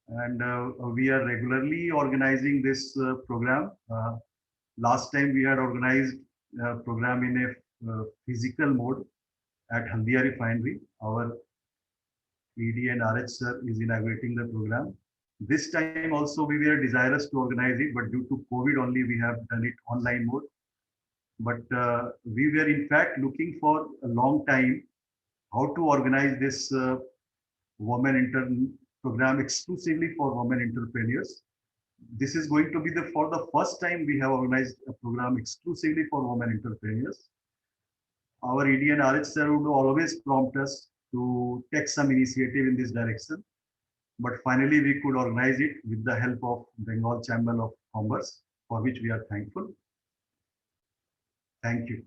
And we are regularly organizing this program. Last time we had organized a program in a physical mode at Haldia Refinery. Our ED and RH sir is inaugurating the program. This time also we were desirous to organize it, but due to COVID only we have done it online mode. But we were in fact looking for a long time how to organize this program exclusively for women entrepreneurs. This is going to be for the first time we have organized a program exclusively for women entrepreneurs. Our ED and RH sir would always prompt us to take some initiative in this direction. But finally, we could organize it with the help of Bengal Chamber of Commerce, for which we are thankful. Thank you.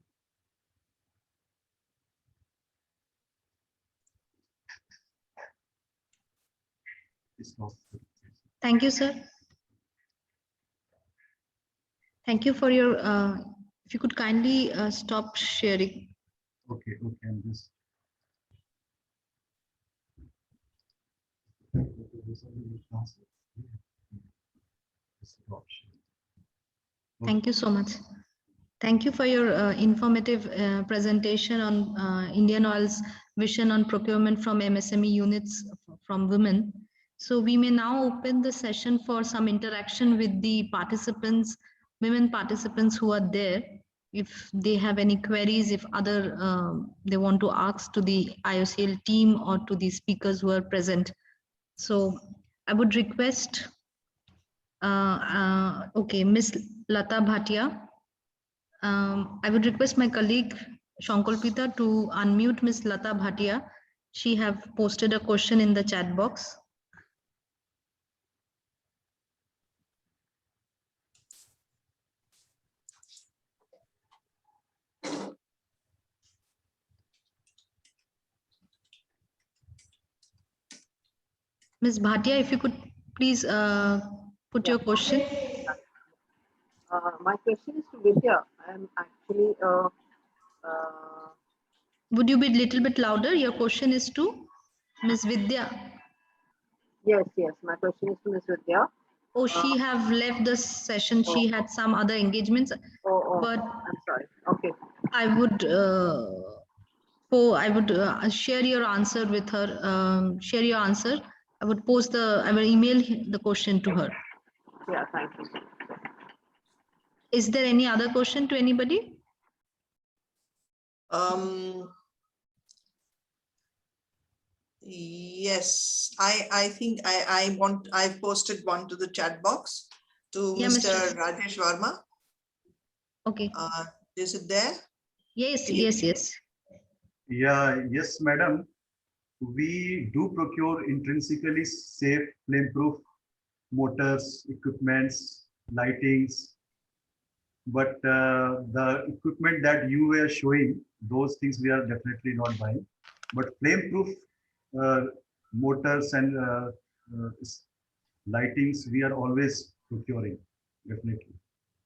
Thank you, sir. Thank you for your, if you could kindly stop sharing. Okay, I'm just. Thank you so much. Thank you for your informative presentation on Indian Oil's vision on procurement from MSME units from women. So we may now open the session for some interaction with the participants, women participants who are there. If they have any queries, if they want to ask to the IOCL team or to the speakers who are present. So I would request, okay, Miss Lata Bhatia. I would request my colleague Shankolpita to unmute Miss Lata Bhatia. She have posted a question in the chat box. Ms. Bhatia, if you could please put your question. My question is to Vidya. I'm actually. Would you be a little bit louder? Your question is to Ms. Vidya. Yes. My question is to Ms. Vidya. Oh, she have left the session. She had some other engagements. But I'm sorry. Okay. I would share your answer with her. Share your answer. I will email the question to her. Yeah, thank you. Is there any other question to anybody? Yes, I think I've posted one to the chat box to Yeah, Mr. Rajesh Verma. Okay. Is it there? Yes. Yeah, yes, madam. We do procure intrinsically safe, flame-proof motors, equipments, lightings. But the equipment that you were showing, those things we are definitely not buying. But flame-proof motors and lightings, we are always procuring, definitely.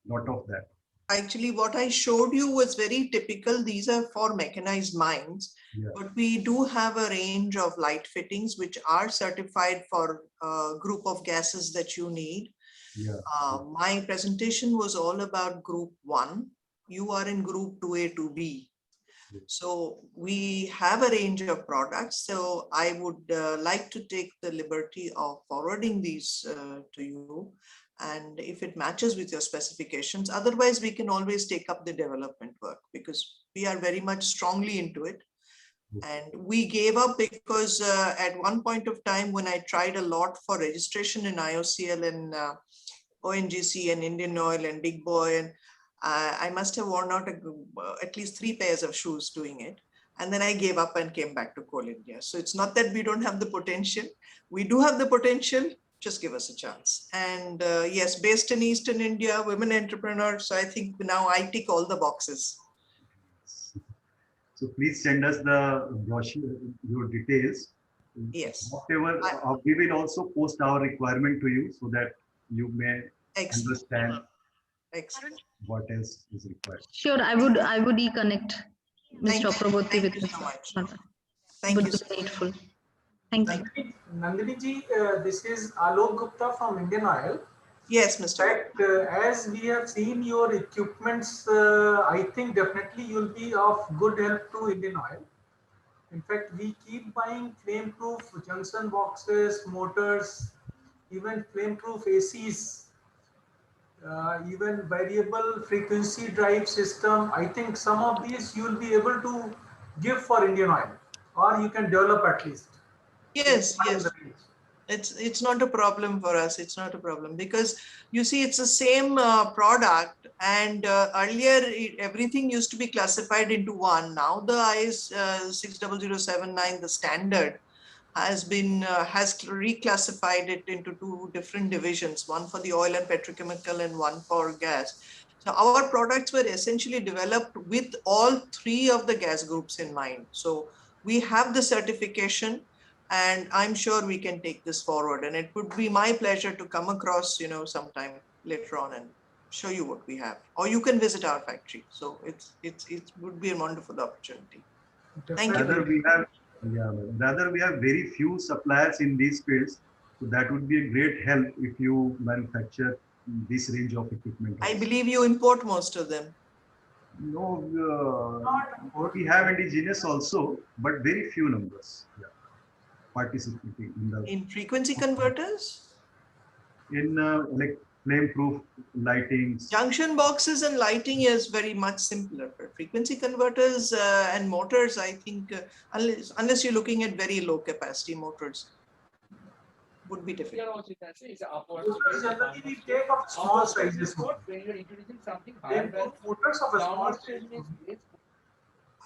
Lot of that. Actually, what I showed you was very typical. These are for mechanized mines, but we do have a range of light fittings which are certified for a group of gases that you need. My presentation was all about group 1. You are in group 2A, 2B. So we have a range of products. So I would like to take the liberty of forwarding these to you. And if it matches with your specifications, otherwise we can always take up the development work because we are very much strongly into it. And we gave up because at one point of time when I tried a lot for registration in IOCL and ONGC and Indian Oil and Big Boy, and I must have worn out at least 3 pairs of shoes doing it. And then I gave up and came back to Coal India. So it's not that we don't have the potential. We do have the potential, just give us a chance. And yes, based in Eastern India, women entrepreneurs. So I think now I tick all the boxes. So please send us the brochure, your details. Yes. Whatever, we will also post our requirement to you so that you may understand what else is required. Sure, I would connect Ms. Chakraborty with Thank you so much. Thank you. Grateful. Thank you. Nandini ji, this is Alok Gupta from Indian Oil. Yes, Mr. In fact, as we have seen your equipments, I think definitely you'll be of good help to Indian Oil. In fact, we keep buying flame-proof junction boxes, motors, even flame-proof ACs, even variable frequency drive system. I think some of these you'll be able to give for Indian Oil, or you can develop at least. Yes, yes. It's not a problem for us. It's not a problem because you see, it's the same product, and earlier everything used to be classified into one. Now the IS 60079, the standard, has been has reclassified it into two different divisions, one for the oil and petrochemical and one for gas. So our products were essentially developed with all three of the gas groups in mind. So we have the certification, and I'm sure we can take this forward. And it would be my pleasure to come across, sometime later on and show you what we have, or you can visit our factory. So it would be a wonderful opportunity. Thank you. Rather we have very few suppliers in these fields, so that would be a great help if you manufacture this range of equipment. I believe you import most of them. No, we have indigenous also, but very few numbers. Yeah. Participating in frequency converters, in like flame-proof lighting. Junction boxes and lighting is very much simpler. But frequency converters and motors, I think, unless you're looking at very low capacity motors, would be difficult. Generally, we take of small sizes. Motors of a small size.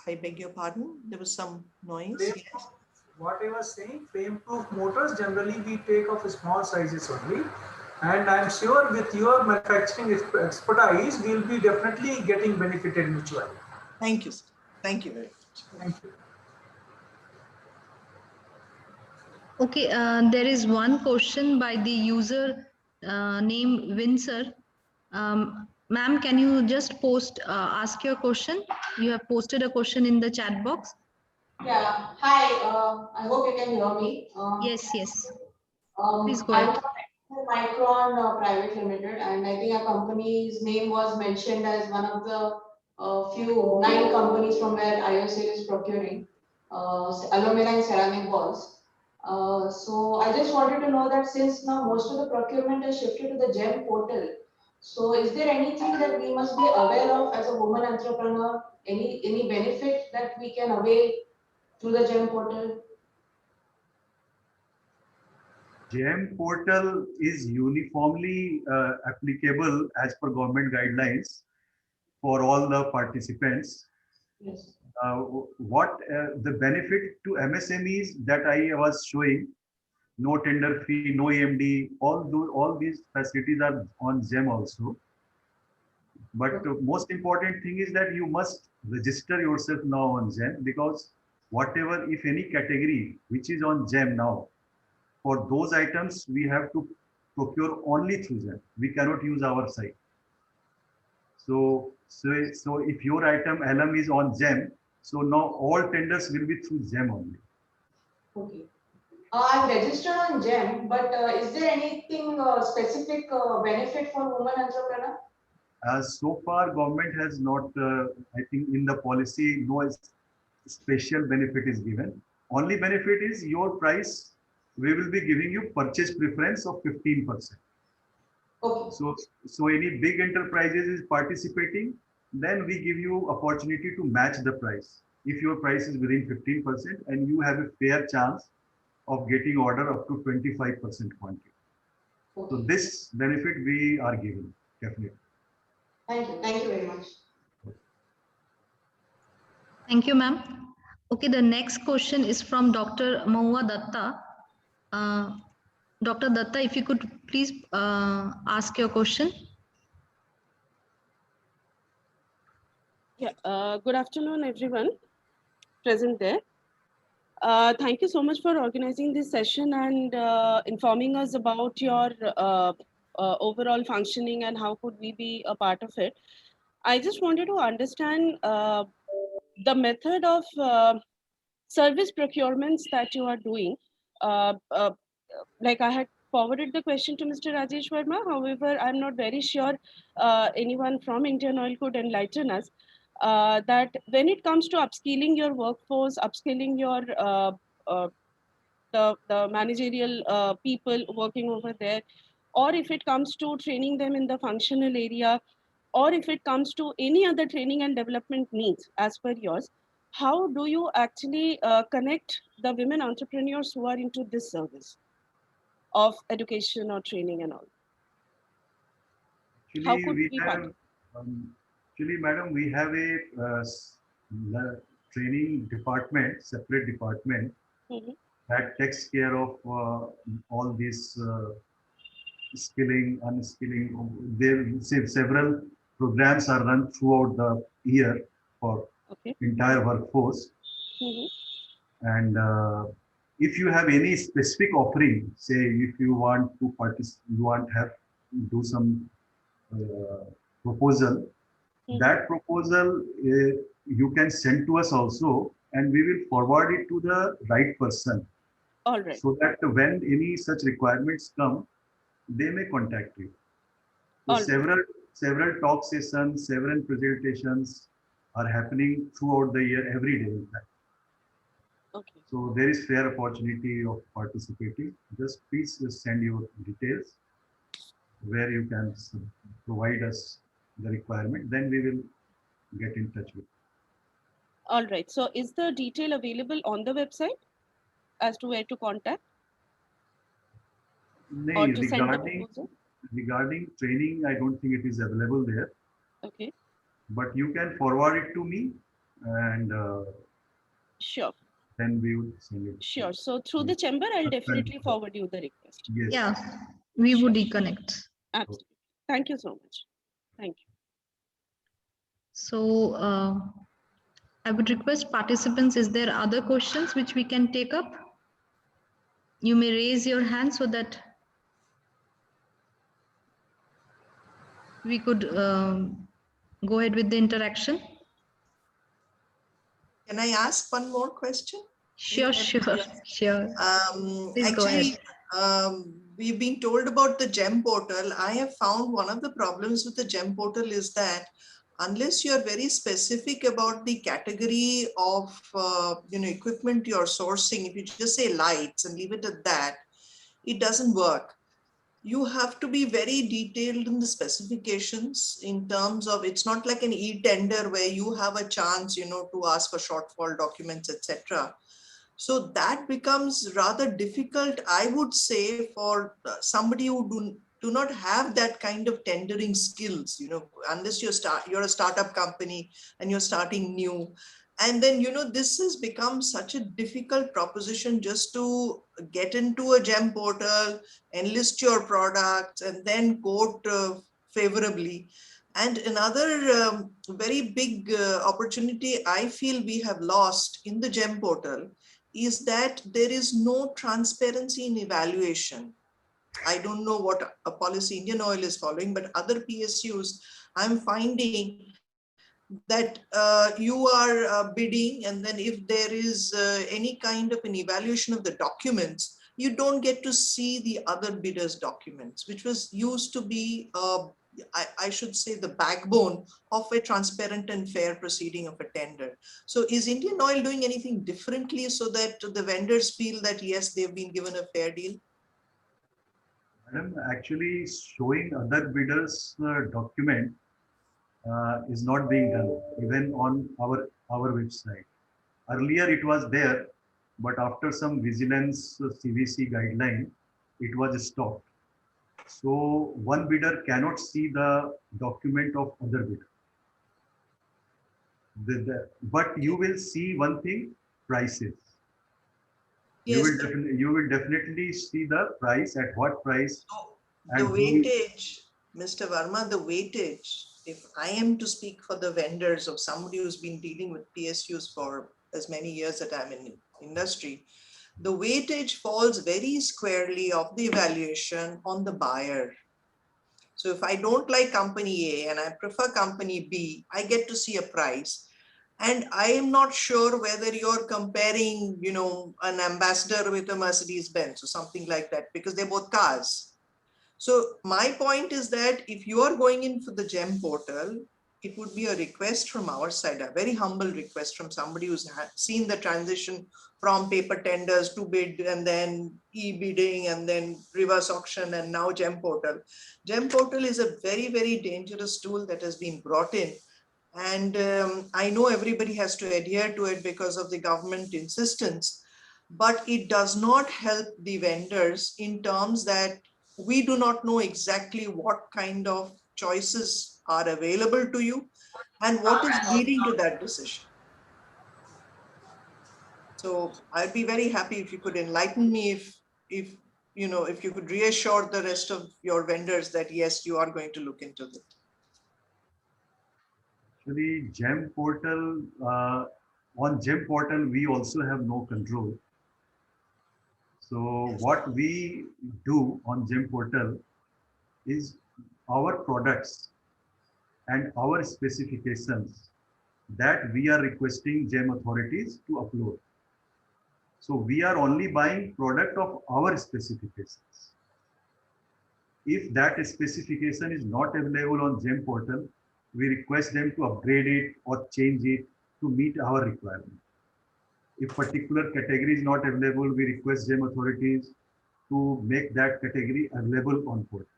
I beg your pardon. There was some noise. Yes. What I was saying, flame-proof motors generally we take of small sizes only, and I'm sure with your manufacturing expertise, we'll be definitely getting benefited mutually. Thank you. Thank you very much. Thank you. Okay, there is one question by the user name Windsor. Ma'am, can you just ask your question? You have posted a question in the chat box. Yeah. Hi. I hope you can hear me. Yes. Please go ahead. I'm Micron Private Limited, and I think our company's name was mentioned as one of the few 9 companies from where IOCL is procuring alumina and ceramic balls. So I just wanted to know that since now most of the procurement has shifted to the GEM portal, so is there anything that we must be aware of as a woman entrepreneur? Any benefit that we can avail through the GEM portal? GEM portal is uniformly applicable as per government guidelines for all the participants. Yes. What the benefit to MSMEs that I was showing, no tender fee, no EMD, all these facilities are on GEM also. But the most important thing is that you must register yourself now on GEM, because whatever, if any category which is on GEM now, for those items we have to procure only through GEM. We cannot use our site. So if your item alum is on GEM, so now all tenders will be through GEM only. Okay. I'm registered on GEM, but is there anything specific benefit for women entrepreneur? So far, government has not, I think in the policy, no special benefit is given. Only benefit is your price. We will be giving you purchase preference of 15%. Okay. So any big enterprises is participating, then we give you opportunity to match the price. If your price is within 15%, and you have a fair chance of getting order up to 25% quantity. Okay. So this benefit we are giving, definitely. Thank you very much. Thank you, ma'am. Okay, the next question is from Dr. Mahua Datta. Dr. Datta, if you could please ask your question. Yeah, good afternoon, everyone present there. Thank you so much for organizing this session and informing us about your overall functioning and how could we be a part of it. I just wanted to understand the method of service procurements that you are doing. Like I had forwarded the question to Mr. Rajesh Verma. However, I'm not very sure anyone from Indian Oil could enlighten us that when it comes to upskilling your workforce, upskilling your the managerial people working over there, or if it comes to training them in the functional area, or if it comes to any other training and development needs as per yours, how do you actually connect the women entrepreneurs who are into this service of education or training and all? How Actually, could we we have, madam, we have a training department, separate department that takes care of all these skilling, unskilling. There, several programs are run throughout the year for entire workforce. And if you have any specific offering, say if you want to participate, you want have do some proposal, that proposal you can send to us also, and we will forward it to the right person. All right. So that when any such requirements come, they may contact you. So several talk sessions, several presentations are happening throughout the year, every day in fact. Okay. So there is fair opportunity of participating. Just please send your details where you can provide us the requirement. Then we will get in touch with you. All right. So is the detail available on the website as to where to contact? No, Or to send the proposal? Regarding training, I don't think it is available there. Okay. But you can forward it to me, and sure. Then we would send it. Sure. So through the chamber, I'll definitely forward you the request. Yes. Yeah, we would reconnect. Absolutely. Thank you so much. Thank you. So I would request participants, is there other questions which we can take up? You may raise your hand so that we could go ahead with the interaction. Can I ask one more question? Sure. Please go ahead. We've been told about the GEM portal. I have found one of the problems with the GEM portal is that unless you're very specific about the category of equipment you're sourcing, if you just say lights and leave it at that, it doesn't work. You have to be very detailed in the specifications in terms of, it's not like an e-tender where you have a chance, to ask for shortfall documents, etc. So that becomes rather difficult, I would say, for somebody who do not have that kind of tendering skills, unless you're a startup company and you're starting new. And then, this has become such a difficult proposition just to get into a GEM portal, enlist your products, and then quote favorably. And another very big opportunity I feel we have lost in the GEM portal is that there is no transparency in evaluation. I don't know what a policy Indian Oil is following, but other PSUs, I'm finding that you are bidding, and then if there is any kind of an evaluation of the documents, you don't get to see the other bidders' documents, which was used to be, I should say, the backbone of a transparent and fair proceeding of a tender. So is Indian Oil doing anything differently so that the vendors feel that, yes, they've been given a fair deal? Madam, actually showing other bidders' document is not being done, even on our website. Earlier it was there, but after some vigilance CVC guideline, it was stopped. So one bidder cannot see the document of other bidder. But you will see one thing, prices. Yes. You will definitely see the price, at what price. The weightage, Mr. Verma, the weightage, if I am to speak for the vendors of somebody who's been dealing with PSUs for as many years that I'm in industry, the weightage falls very squarely of the evaluation on the buyer. So if I don't like company A and I prefer company B, I get to see a price. And I am not sure whether you're comparing, you know, an Ambassador with a Mercedes Benz or something like that, because they're both cars. So my point is that if you are going in for the GEM portal, it would be a request from our side, a very humble request from somebody who's seen the transition from paper tenders to bid and then e-bidding and then reverse auction and now GEM portal. GEM portal is a very, very dangerous tool that has been brought in. And I know everybody has to adhere to it because of the government insistence, but it does not help the vendors in terms that we do not know exactly what kind of choices are available to you and what is leading to that decision. So I'd be very happy if you could enlighten me, if you know, if you could reassure the rest of your vendors that yes, you are going to look into it. Actually, GEM portal, on GEM portal, we also have no control. So what we do on GEM portal is our products and our specifications that we are requesting GEM authorities to upload. So we are only buying product of our specifications. If that specification is not available on GEM portal, we request them to upgrade it or change it to meet our requirement. If particular category is not available, we request GEM authorities to make that category available on portal.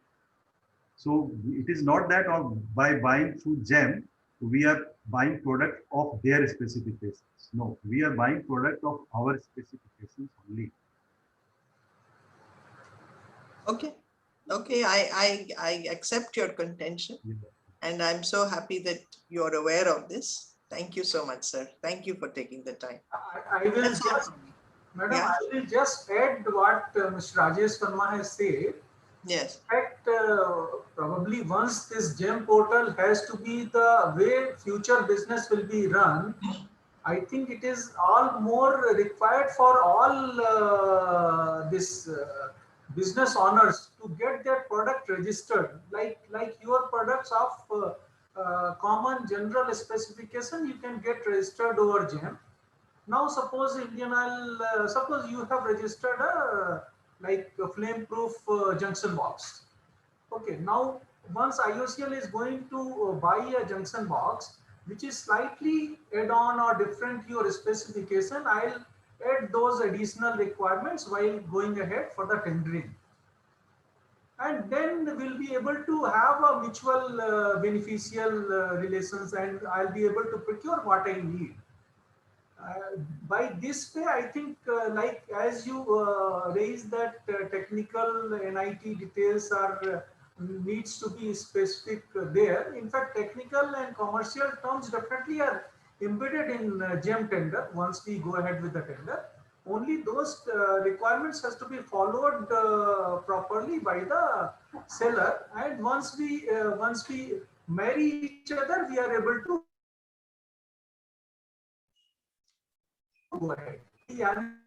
So it is not that by buying through GEM, we are buying product of their specifications. No, we are buying product of our specifications only. Okay. Okay, I accept your contention. And I'm so happy that you're aware of this. Thank you so much, sir. Thank you for taking the time. I will just, Madam, I will just add what Mr. Rajesh Verma has said. Yes. In fact, probably once this GEM portal has to be the way future business will be run, I think it is all more required for all this business owners to get their product registered, like your products of common general specification, you can get registered over GEM. Now suppose Indian Oil, suppose you have registered like a flame proof junction box. Okay, now once IOCL is going to buy a junction box which is slightly add-on or different your specification, I'll add those additional requirements while going ahead for the tendering. And then we'll be able to have a mutual beneficial relations, and I'll be able to procure what I need. By this way, I think like as you raise that technical NIT details are needs to be specific there. In fact, technical and commercial terms definitely are embedded in GEM tender once we go ahead with the tender. Only those requirements has to be followed properly by the seller, and once we marry each other, we are able to go ahead. The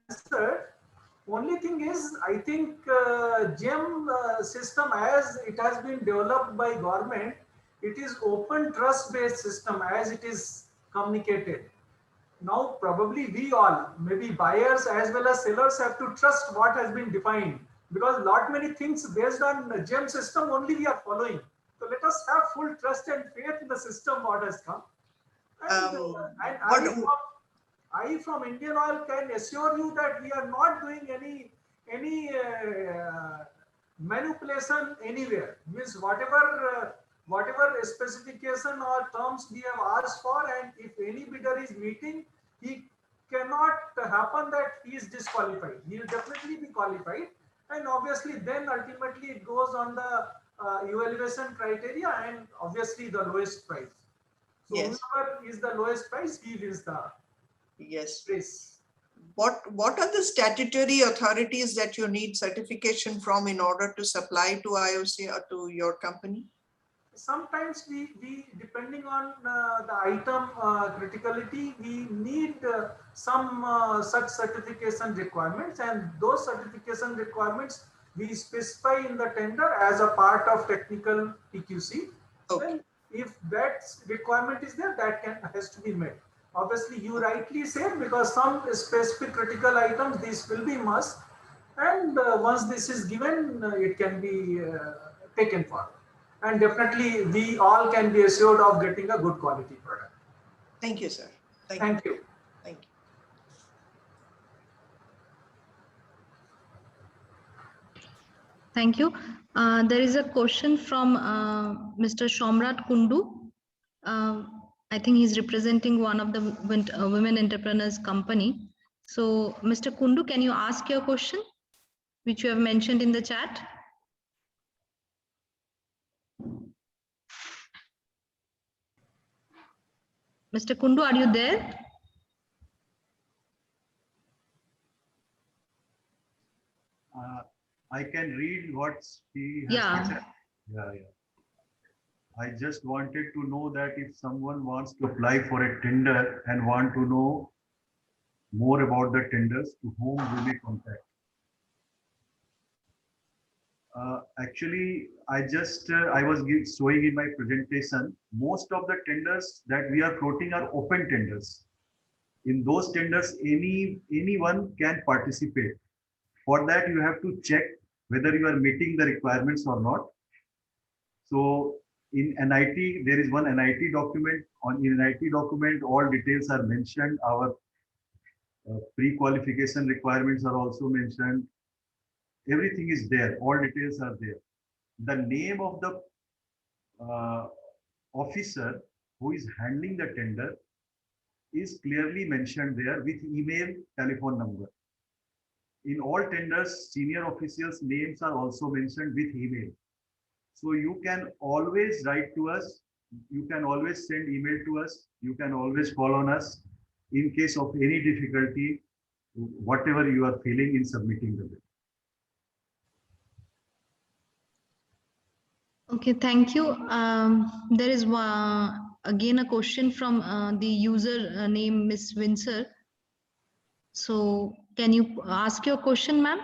answer, only thing is, I think GEM system as it has been developed by government, it is open trust based system as it is communicated. Now probably we all, maybe buyers as well as sellers, have to trust what has been defined, because lot many things based on GEM system only we are following. So let us have full trust and faith in the system what has come. And I from Indian Oil can assure you that we are not doing any manipulation anywhere. Means whatever specification or terms we have asked for, and if any bidder is meeting, he cannot happen that he is disqualified. He will definitely be qualified, and obviously then ultimately it goes on the evaluation criteria and obviously the lowest price. So yes, whoever is the lowest price, he wins the yes race. what are the statutory authorities that you need certification from in order to supply to IOC or to your company? Sometimes we depending on the item criticality, we need some such certification requirements, and those certification requirements we specify in the tender as a part of technical PQC. Okay. Then if that requirement is there, that has to be met. Obviously, you rightly said, because some specific critical items, this will be must, and once this is given, it can be taken forward. And definitely, we all can be assured of getting a good quality product. Thank you, sir. Thank you. Thank you. Thank you. There is a question from Mr. Shomrat Kundu. I think he's representing one of the women entrepreneurs company. So, Mr. Kundu, can you ask your question, which you have mentioned in the chat? Mr. Kundu, are you there? I can read what she has written. Yeah. I just wanted to know that if someone wants to apply for a tender and want to know more about the tenders, to whom do we contact? Actually, I was showing in my presentation, most of the tenders that we are floating are open tenders. In those tenders, anyone can participate. For that, you have to check whether you are meeting the requirements or not. So in NIT, there is one NIT document. In NIT document, all details are mentioned. Our pre-qualification requirements are also mentioned. Everything is there. All details are there. The name of the officer who is handling the tender is clearly mentioned there with email, telephone number. In all tenders, senior officials' names are also mentioned with email. So you can always write to us. You can always send email to us. You can always call on us in case of any difficulty, whatever you are feeling in submitting the bill. Okay, thank you. There is again a question from the user name Miss Windsor. So can you ask your question, ma'am?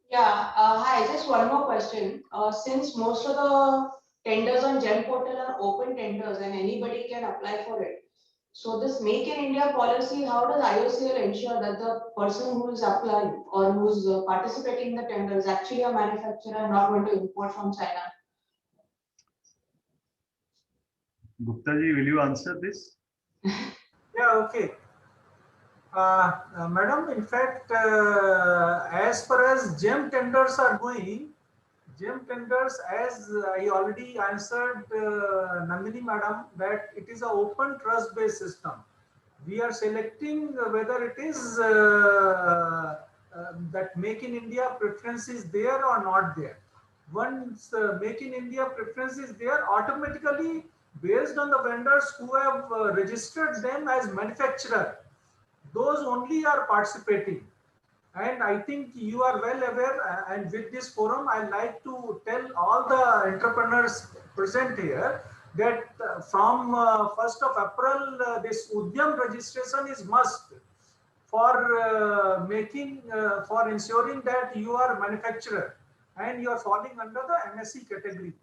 Yeah, hi, just one more question. Since most of the tenders on GEM portal are open tenders and anybody can apply for it. So this Make in India policy, how does IOCL ensure that the person who is applying or who's participating in the tender is actually a manufacturer and not going to import from China? Gupta ji, will you answer this? Yeah, okay. Madam, in fact, as far as GEM tenders are going, GEM tenders, as I already answered Nandini Madam, that it is an open trust-based system. We are selecting whether it is that Make in India preference is there or not there. Once Make in India preference is there, automatically based on the vendors who have registered them as manufacturer, those only are participating. And I think you are well aware, and with this forum, I like to tell all the entrepreneurs present here that from 1st of April, this Udyam registration is must for for ensuring that you are a manufacturer and you are falling under the MSC category.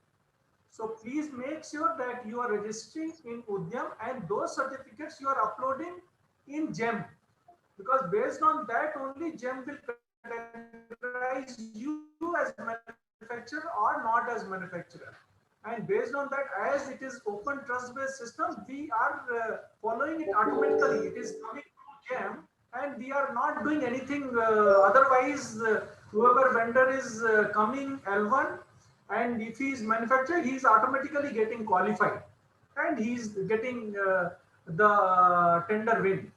So please make sure that you are registering in Udyam and those certificates you are uploading in GEM. Because based on that only GEM will categorize you as manufacturer or not as manufacturer. And based on that, as it is open trust-based system, we are following it automatically. It is coming to GEM and we are not doing anything. Otherwise, whoever vendor is coming L1 and if he is manufacturer, he is automatically getting qualified and he is getting the tender win.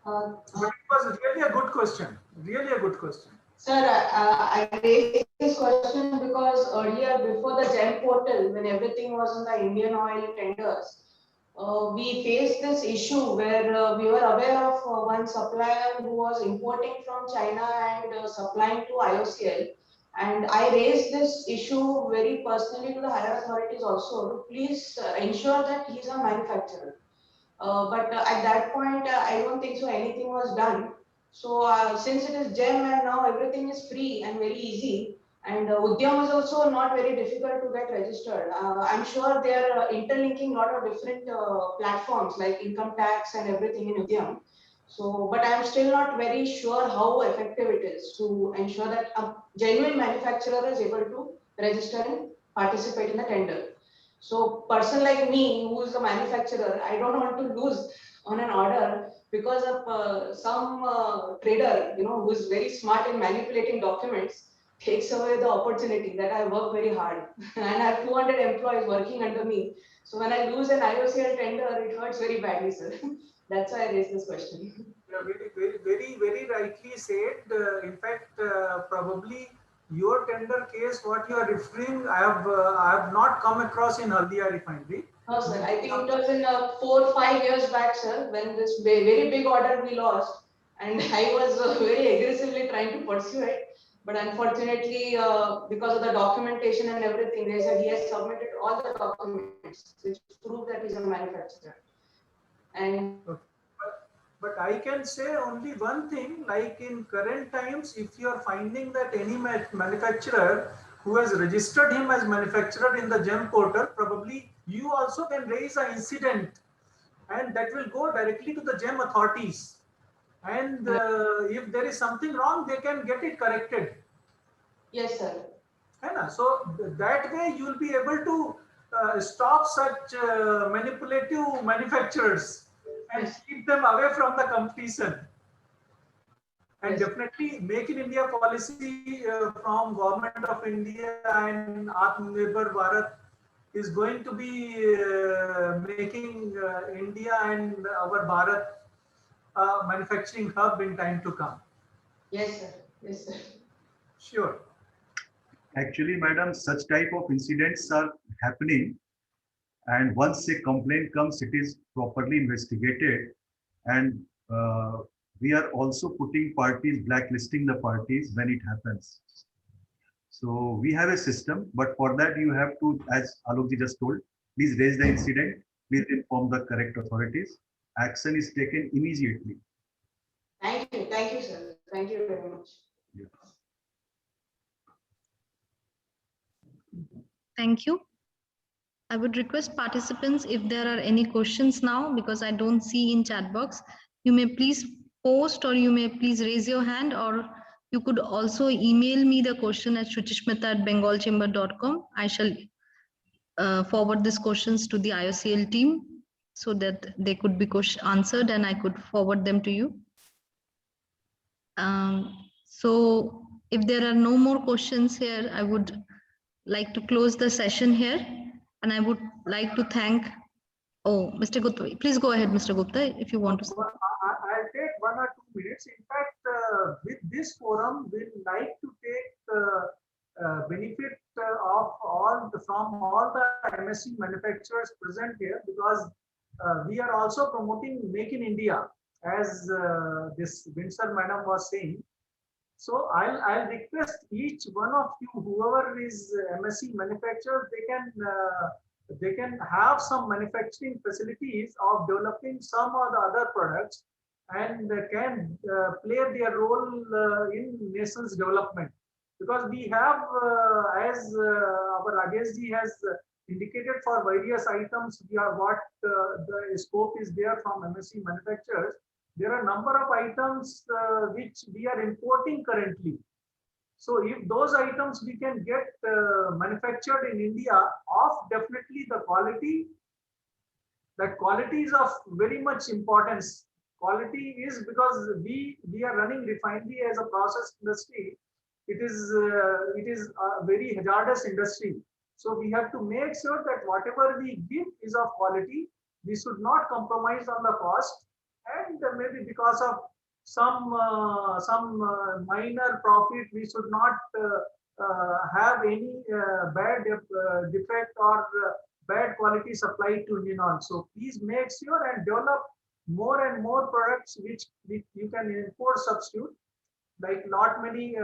But it was really a good question. Really a good question. Sir, I raised this question because earlier, before the GEM portal, when everything was on the Indian Oil tenders, we faced this issue where we were aware of one supplier who was importing from China and supplying to IOCL. And I raised this issue very personally to the higher authorities also to please ensure that he's a manufacturer. But at that point, I don't think so anything was done. So since it is GEM and now everything is free and very easy, and Udyam is also not very difficult to get registered. I'm sure they are interlinking a lot of different platforms like income tax and everything in Udyam. So, but I'm still not very sure how effective it is to ensure that a genuine manufacturer is able to register and participate in the tender. So person like me, who is a manufacturer, I don't want to lose on an order because of some trader, who is very smart in manipulating documents, takes away the opportunity that I work very hard and I have 200 employees working under me. So when I lose an IOCL tender, it hurts very badly, sir. That's why I raised this question. Yeah, very rightly said. In fact, probably your tender case, what you are referring, I have not come across in Haldia refinery. No, sir. I think it was in 4 or 5 years back, sir, when this very big order we lost, and I was very aggressively trying to pursue it. But unfortunately, because of the documentation and everything, they said he has submitted all the documents which prove that he's a manufacturer. And but I can say only one thing, like in current times, if you are finding that any manufacturer who has registered him as manufacturer in the GEM portal, probably you also can raise an incident and that will go directly to the GEM authorities. And if there is something wrong, they can get it corrected. Yes, sir. So that way you will be able to stop such manipulative manufacturers and keep them away from the competition. And definitely Make in India policy from Government of India and Atmanirbhar Bharat is going to be making India and our Bharat manufacturing hub in time to come. Yes, sir. Yes, sir. Sure. Actually, madam, such type of incidents are happening. And once a complaint comes, it is properly investigated. And we are also putting parties, blacklisting the parties when it happens. So we have a system, but for that you have to, as Alokji just told, please raise the incident, please inform the correct authorities. Action is taken immediately. Thank you, sir. Thank you very much. Yeah. Thank you. I would request participants, if there are any questions now, because I don't see in chat box, you may please post or you may please raise your hand, or you could also email me the question at shruchishmita@bengalchamber.com. I shall forward these questions to the IOCL team so that they could be answered and I could forward them to you. So if there are no more questions here, I would like to close the session here, and I would like to thank, Mr. Gupta, please go ahead, Mr. Gupta, if you want to. I'll take 1 or 2 minutes. In fact, with this forum, we'd like to take benefit of from all the MSC manufacturers present here, because we are also promoting Make in India, as this Winsor madam was saying. So I'll request each one of you, whoever is MSC manufacturer, they can have some manufacturing facilities of developing some or the other products, and can play their role in nation's development. Because we have, as our Rajeshji has indicated, for various items, we are what the scope is there from MSC manufacturers. There are a number of items which we are importing currently. So if those items we can get manufactured in India of definitely the quality, that quality is of very much importance. Quality is because we are running refinery as a process industry. It is a very hazardous industry. So we have to make sure that whatever we give is of quality. We should not compromise on the cost. And maybe because of some minor profit, we should not have any bad defect or bad quality supply to Indian Oil. So please make sure and develop more and more products which you can import substitute, like not many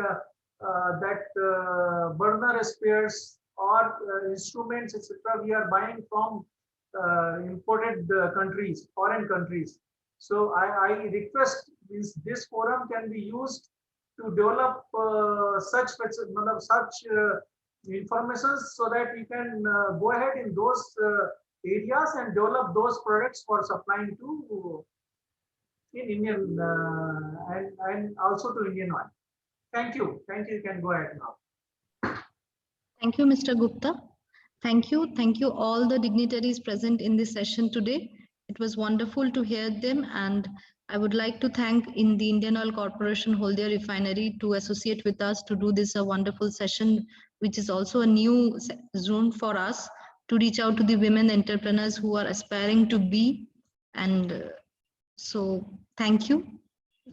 burner spares or instruments, etc. We are buying from imported countries, foreign countries. So I request this forum can be used to develop such information so that we can go ahead in those areas and develop those products for supplying to in Indian and also to Indian Oil. Thank you. Thank you. You can go ahead now. Thank you, Mr. Gupta. Thank you. Thank you all the dignitaries present in this session today. It was wonderful to hear them, and I would like to thank in the Indian Oil Corporation Ltd refinery to associate with us to do this a wonderful session, which is also a new zone for us to reach out to the women entrepreneurs who are aspiring to be. And so thank you.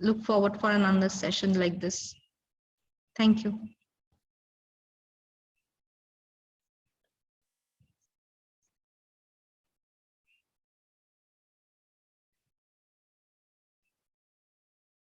Look forward for another session like this. Thank you.